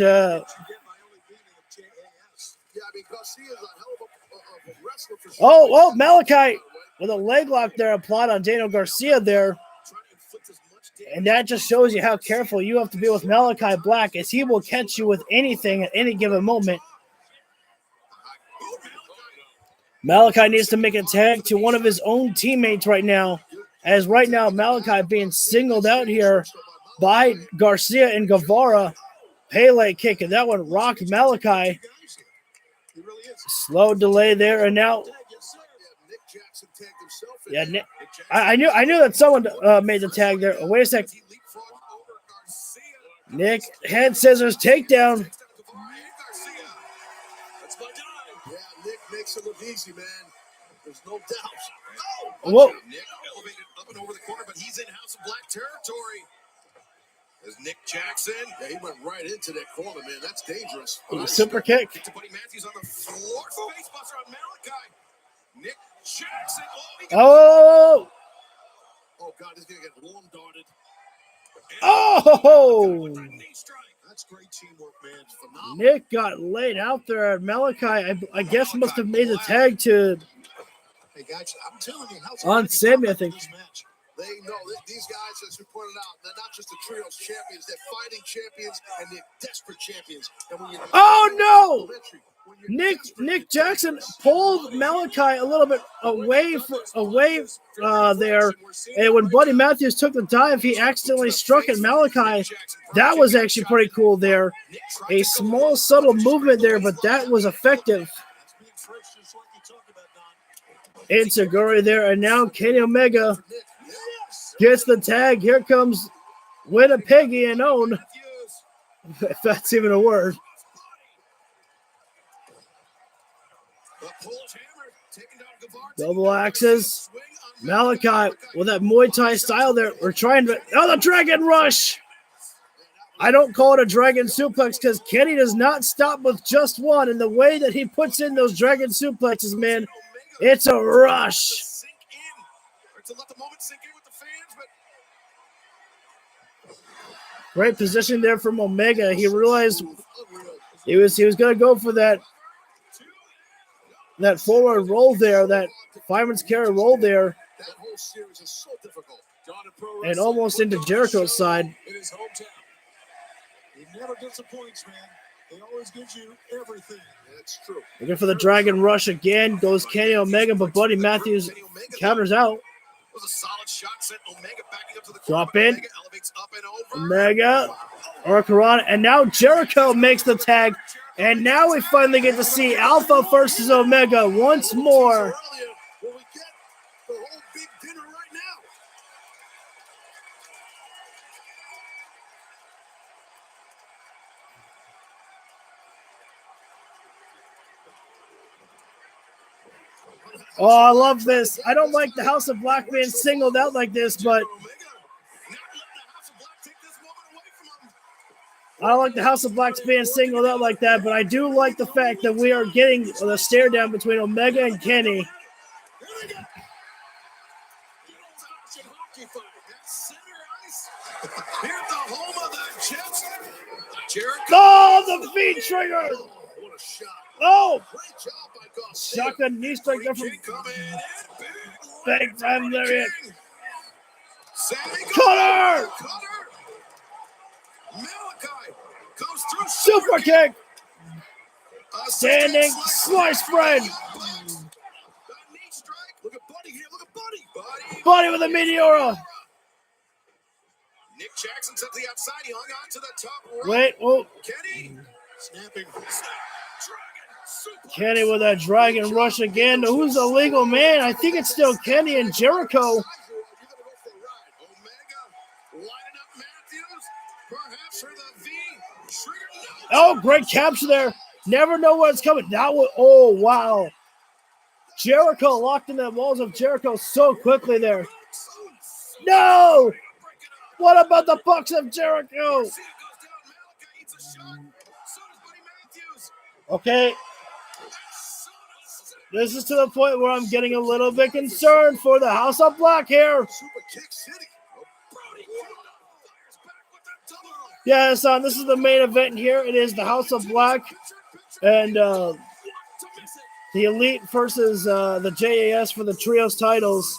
Malachi with a leg lock there applied on Daniel Garcia there. And that just shows you how careful you have to be with Malachi Black, as he will catch you with anything at any given moment. Malachi needs to make a tag to one of his own teammates right now, As right now, Malachi being singled out here by Garcia and Guevara. Pele kicking that one rocked Malachi. Slow delay there, and now, yeah, I knew that someone made the tag there. Oh, wait a sec. Nick head scissors takedown. Yeah, Nick makes it look easy, man. There's no doubt. Whoa. Nick elevated up and over the corner, but he's in House of Black territory. There's Nick Jackson. Yeah, he went right into that corner, man. That's dangerous. Super kick. To Buddy Matthews on the floor. Face buster on Malachi. Nick Jackson. Oh! Oh, God, he's going to get long darted. Oh! That's great teamwork, man. It's phenomenal. Nick got laid out there. Malachi, I guess, must have made the tag to Hey, guys, I'm telling you, on Sammy, I think. They know that these guys, as we pointed out, they're not just the trios champions, they're fighting champions and they're desperate champions. And when Oh no! Nick Jackson pulled Malachi a little bit away there, and when Buddy Matthews took the dive, he accidentally struck at Malachi. That was actually pretty cool there. A small, subtle movement there, but that was effective. Inseguri there, and now Kenny Omega gets the tag. Here comes Winnipeggy and Own, if that's even a word. Double axes. Malachi with that Muay Thai style there. We're trying to. Oh, the Dragon Rush. I don't call it a Dragon Suplex because Kenny does not stop with just one. And the way that he puts in those Dragon Suplexes, man, it's a rush. Great position there from Omega. He realized he was going to go for that forward roll there, that fireman's carry roll there, and almost into Jericho's side. He never disappoints, man. He always gives you everything. That's true. Looking for the Dragon Rush again. Goes Kenny Omega, but Buddy Matthews counters out. Was a solid shot, sent Omega backing up to the Drop in. Omega elevates up and over. Omega, Hurricane, and now Jericho makes the tag. And now we finally get to see Alpha versus Omega once more. Well, we get the whole big dinner right now. Oh, I love this. I don't like the House of Black being singled out like this, but I don't like the House of Black's being singled out like that, but I do like the fact that we are getting the stare down between Omega and Kenny. Oh, the feet trigger! Oh! Shotgun knee strike there from big time lariat. Cutter! Super kick! Standing slice spread! Buddy with a Meteora! Nick Jackson to the outside. He hung on to the top rope. Wait, oh. Kenny snapping. Kenny with that Dragon Rush again. Who's the legal man? I think it's still Kenny and Jericho. Oh, great capture there. Never know what's coming. That was, oh, wow. Jericho locked in the walls of Jericho so quickly there. No! What about the Bucks of Jericho? Okay. This is to the point where I'm getting a little bit concerned for the House of Black here. Yeah, son, this is the main event here. It is the House of Black and the Elite versus the JAS for the Trios titles.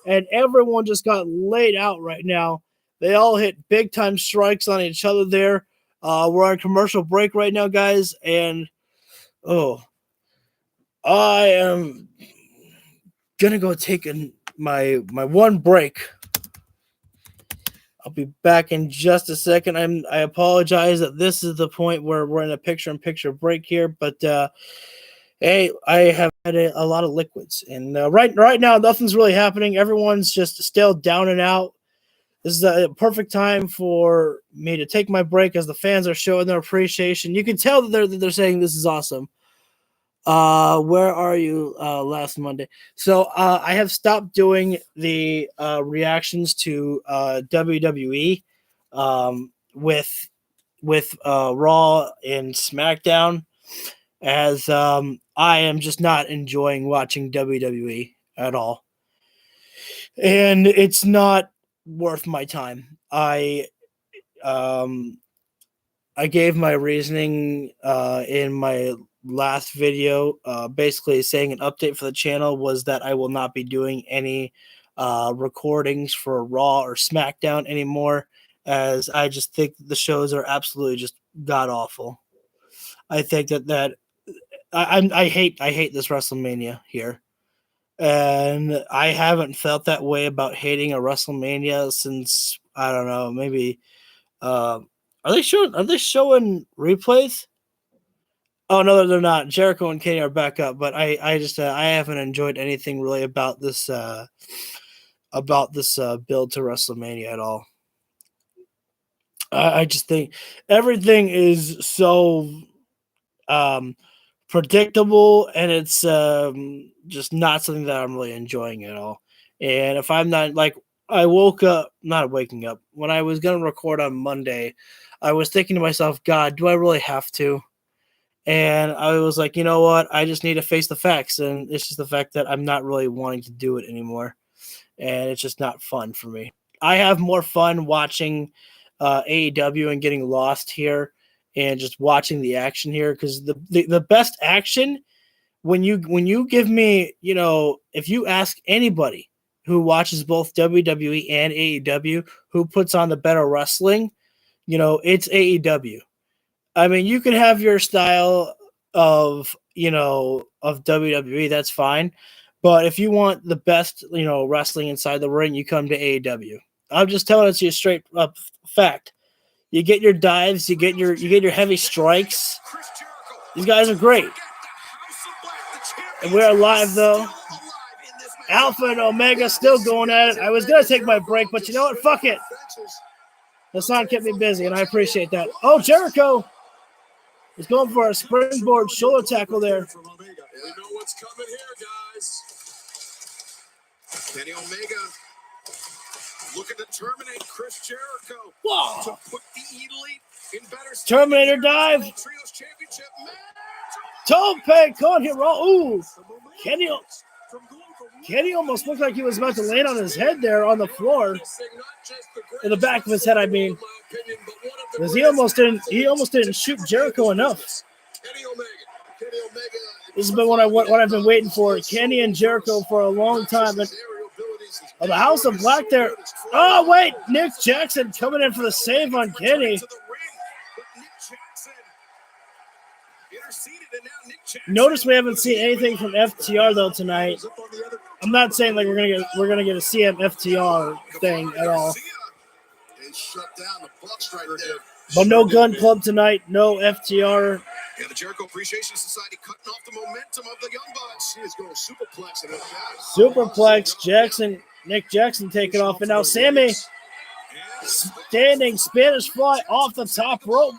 And everyone just got laid out right now. They all hit big-time strikes on each other there. We're on commercial break right now, guys. And, I am going to go take my one break. I'll be back in just a second. I apologize that this is the point where we're in a picture-in-picture break here, but hey, I have had a lot of liquids, and right now nothing's really happening. Everyone's just still down and out. This is a perfect time for me to take my break as the fans are showing their appreciation. You can tell that they're saying this is awesome. Where are you last Monday? So I have stopped doing the reactions to WWE with Raw and SmackDown, as I am just not enjoying watching WWE at all. And it's not worth my time. I gave my reasoning in my last video, basically saying an update for the channel was that I will not be doing any recordings for Raw or SmackDown anymore, as I just think the shows are absolutely just god awful. I think that I hate this WrestleMania here. And I haven't felt that way about hating a WrestleMania since, I don't know, maybe are they showing replays? Oh no, they're not. Jericho and Kenny are back up, but I just I haven't enjoyed anything really about this build to WrestleMania at all. I just think everything is so predictable, and it's just not something that I'm really enjoying at all. And if I'm not, like, I woke up, not waking up, when I was going to record on Monday, I was thinking to myself, God, do I really have to? And I was like, you know what? I just need to face the facts. And it's just the fact that I'm not really wanting to do it anymore. And it's just not fun for me. I have more fun watching AEW and getting lost here and just watching the action here, because the best action, when you give me, if you ask anybody who watches both WWE and AEW who puts on the better wrestling, it's AEW. I mean, you can have your style of WWE, that's fine. But if you want the best, wrestling inside the ring, you come to AEW. I'm just telling it to you straight up fact. You get your dives, you get your heavy strikes. These guys are great. And we're live though. Alpha and Omega still going at it. I was gonna take my break, but you know what? Fuck it. Hassan kept me busy, and I appreciate that. Oh, Jericho is going for a springboard shoulder tackle there. We know what's coming here, guys. Kenny Omega looking to terminate Chris Jericho. Whoa. To put the Elite in better Terminator dive. Trios Championship match. Tope con here. Ooh. Kenny almost looked like he was about to land on his head there on the floor. In the back of his head, I mean. Because he almost didn't shoot Jericho enough. This has been what I've been waiting for. Kenny and Jericho for a long time. And the House of Black there. Oh, wait. Nick Jackson coming in for the save on Kenny. Notice we haven't seen anything from FTR though tonight. I'm not saying like we're gonna get a CM FTR thing at all. But no Gun Club tonight, no FTR. Yeah, the Jericho Appreciation Society cutting off the momentum of the Young Bucks. He is going superplex. Jackson, Nick Jackson taking off, and now Sammy standing Spanish fly off the top rope.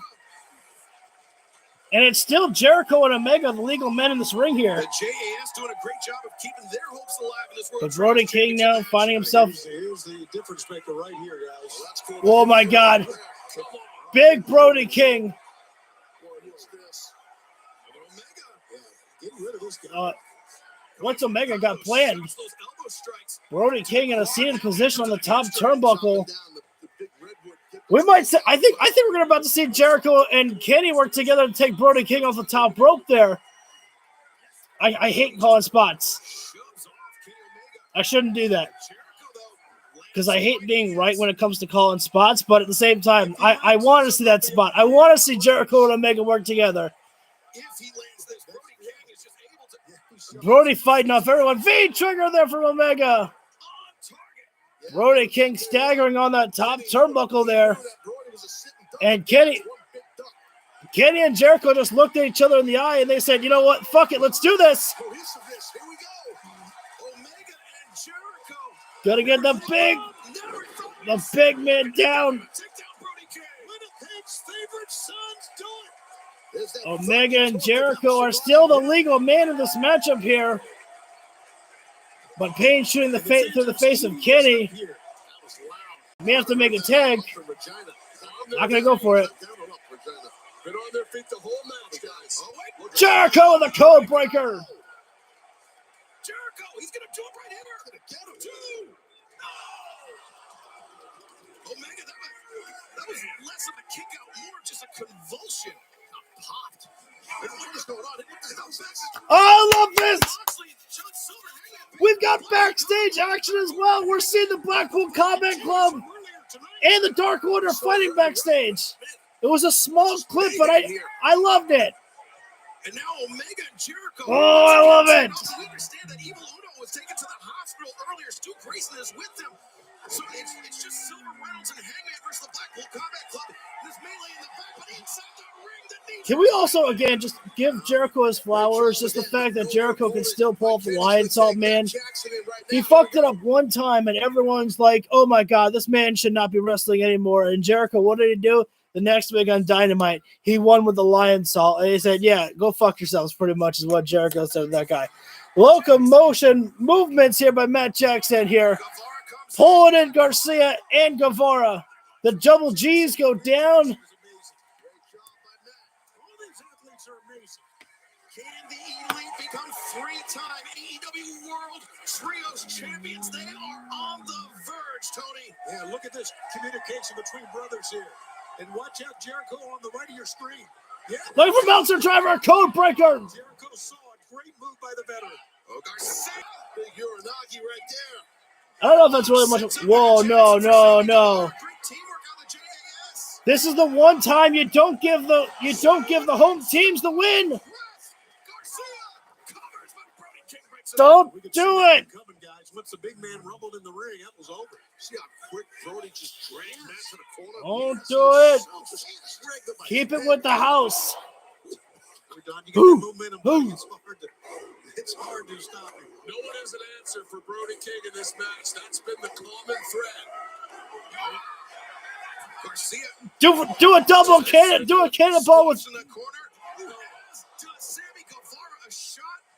And it's still Jericho and Omega, the legal men in this ring here. The JAS doing a great job of keeping their hopes alive in this world. But Brody King now finding himself. Here's the difference maker right here, guys. Oh my God. Big Brody King. What's Omega got planned? Brody King in a seated position on the top turnbuckle. We might say, I think we're about to see Jericho and Kenny work together to take Brody King off the top rope there. I hate calling spots. I shouldn't do that, because I hate being right when it comes to calling spots, but at the same time, I want to see that spot. I want to see Jericho and Omega work together. Brody fighting off everyone. V-trigger there from Omega. Brody King staggering on that top turnbuckle there. And Kenny and Jericho just looked at each other in the eye and they said, you know what? Fuck it. Let's do this. Gotta get the big man down. Omega and Jericho are still the legal man in this matchup here. But Payne shooting through the face of Kenny. May have to make a tag. Not gonna go for it. Jericho with a code breaker. Jericho, he's gonna do it right here. Omega, that was less of a kick out, more just a convulsion. Popped. What is going on? I love this. We've got backstage action as well. We're seeing the Blackpool Combat Club and the Dark Order fighting backstage. It was a small clip, but I loved it. And now Omega and Jericho. Oh, I love it. We understand that Evil Uno was taken to the hospital earlier. Stu Grayson is with them. So it's just Silver Reynolds and Hangman versus the Blackpool Combat Club. This melee in the back, but inside the ring that needs. Can we also, again, just give Jericho his flowers? Just the fact that Jericho can still pull off the Lion Salt, man. He fucked it up one time, and everyone's like, oh my God, this man should not be wrestling anymore. And Jericho, what did he do? The next week on Dynamite, he won with the Lion Salt. And he said, yeah, go fuck yourselves, pretty much is what Jericho said to that guy. Locomotion movements here by Matt Jackson here. Pulling in Garcia and Guevara. The double G's go down. All these athletes are amazing. Can the Elite become three-time AEW World Trios champions? They are on the verge, Tony. Yeah, look at this communication between brothers here. And watch out, Jericho on the right of your screen. Yeah. Look for Meltzer Driver, code breaker. Jericho saw a great move by the veteran. Oh, Garcia. Big Uranagi right there. I don't know if that's really much. Whoa, no. This is the one time you don't give the home teams the win. Don't do it. Once the big man rumbled in the ring, that was over. See how quick Brody just dragged Matt to the corner? Don't do it. Keep it with the house. It's hard to stop him. No one has an answer for Brody King in this match. That's been the common thread. Garcia. Do a double cannon. Do a cannonball with.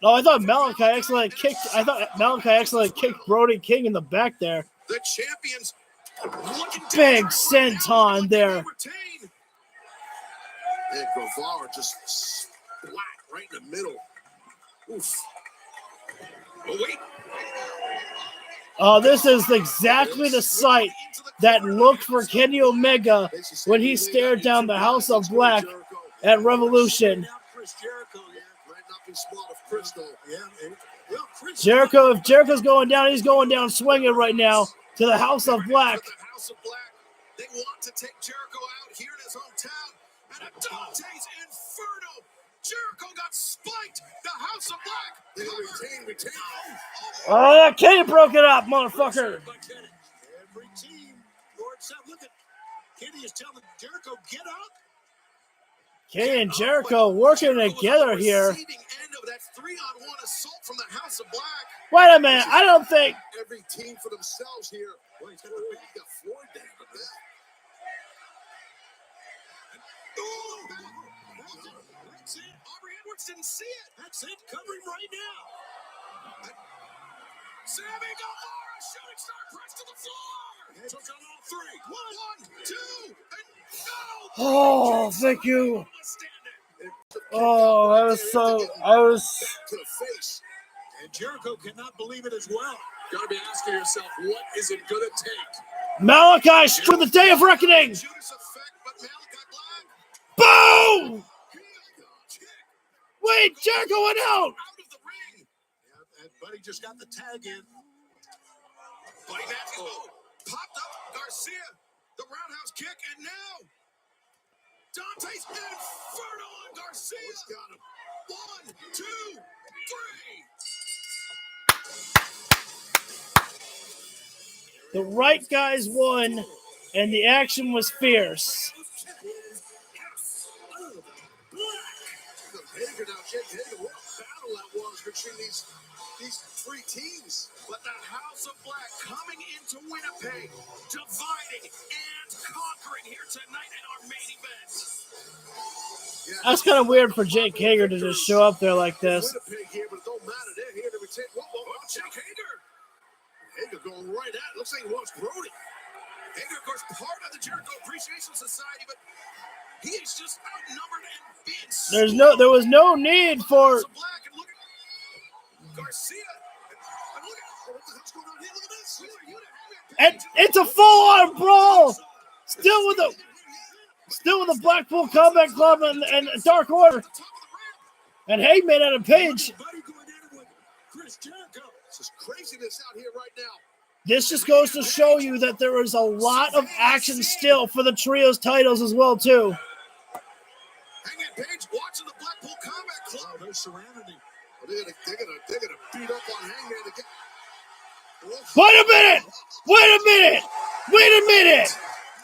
No, I thought Malachi actually kicked Brody King in the back there. The champions. Big senton there. And Guevara just splat right in the middle. Oof. Oh, wait. Oh, this is exactly the sight that looked for Kenny Omega when he stared down the House of Black at Revolution. Jericho, if Jericho's going down, he's going down swinging right now to the House of Black. They want to take Jericho out here in his hometown. And a Dante's Inferno. Jericho got spiked. The House of Black. Retain. Oh, Kenny broke it up, motherfucker. Every team. Lord said, look at Kenny is telling Jericho, get up. Kenny and Jericho working together here. End of that 3-on-1 assault from the House of Black. Wait a minute. I don't think. Every team for themselves here. Well, he's got Floyd down. That's it. Aubrey Edwards didn't see it. That's it. Covering right now. Sammy Guevara, shooting star press to the floor. Took on all three. 1, 2, and go. Oh, thank you. Oh, I was. To the face. And Jericho cannot believe it as well. Got to be asking yourself, what is it going to take? Malachi for the Day of Reckoning. Boom! Wait, Jericho went out. Buddy just got the tag in. Buddy Matthews popped up. Garcia, the roundhouse kick, and now Dante's Inferno on Garcia. Got him. 1, 2, 3. The right guys won, and the action was fierce. Hager now, Jake Hager, what a battle that was between these three teams. But the House of Black coming into Winnipeg, dividing and conquering here tonight in our main event. That's kind of weird for Jake Hager to just show up there like this. Winnipeg here, but it don't matter. They're here to retain. Jake Hager. Hager going right at it. Looks like he wants Brody. Hager, of course, part of the Jericho Appreciation Society, but he is just outnumbered and being There was no need for Black. And look at Garcia. And look at what the hell's going on here. Look at this. and it's a full-on brawl. Still with the Blackpool Combat Club and Dark Order. And Hangman out of Page. This is craziness out here right now. This just goes to show you that there is a lot of action still for the trios titles as well, too. Hangman Page watching the Blackpool Combat Club. They're surrounding him. They're gonna beat up on Hangman again. Wait a minute!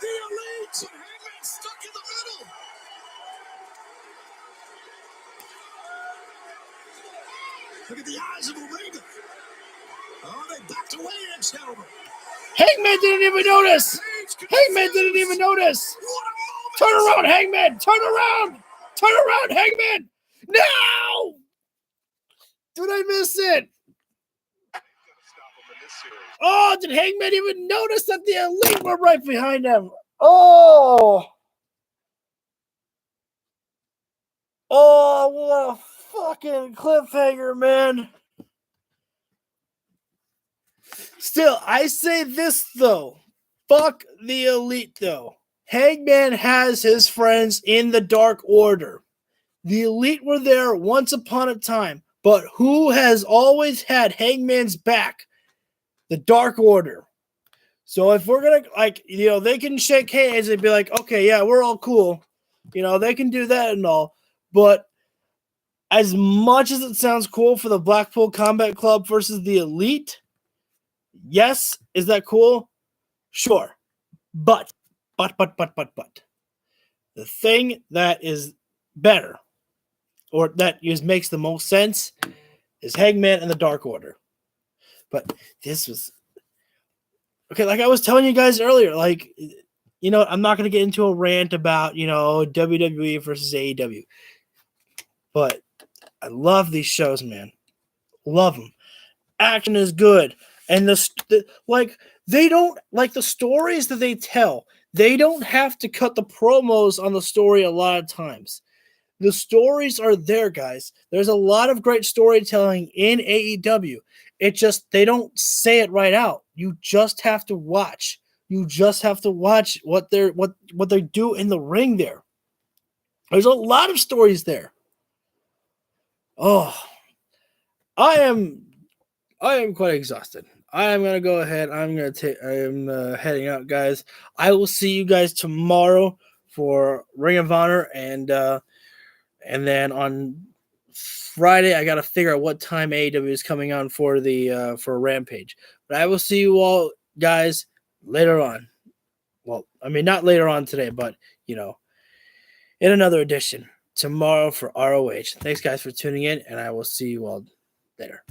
The Elite! Hangman stuck in the middle. Look at the eyes of Omega. Oh, they backed away, gentlemen. Hangman didn't even notice. Turn around, Hangman. Turn around, Hangman. No! Did I miss it? Oh, did Hangman even notice that the Elite were right behind him? Oh, what a fucking cliffhanger, man. Still, I say this, though. Fuck the Elite, though. Hangman has his friends in the Dark Order. The Elite were there once upon a time, but who has always had Hangman's back? The Dark Order. So if we're going to, they can shake hands and be like, okay, yeah, we're all cool. They can do that and all. But as much as it sounds cool for the Blackpool Combat Club versus the Elite, yes, is that cool? Sure. But. The thing that is better, or that makes the most sense, is Hangman and the Dark Order. But this was... Okay, like I was telling you guys earlier, I'm not going to get into a rant about, WWE versus AEW. But I love these shows, man. Love them. Action is good. And they don't, the stories that they tell, they don't have to cut the promos on the story a lot of times. The stories are there, guys. There's a lot of great storytelling in AEW. It just, they don't say it right out. You just have to watch. You just have to watch what they do in the ring there. There's a lot of stories there. Oh, I am quite exhausted. I am going to go ahead. I am heading out, guys. I will see you guys tomorrow for Ring of Honor, and then on Friday I got to figure out what time AEW is coming on for Rampage. But I will see you all guys later on. Well, I mean, not later on today, but in another edition tomorrow for ROH. Thanks, guys, for tuning in, and I will see you all later.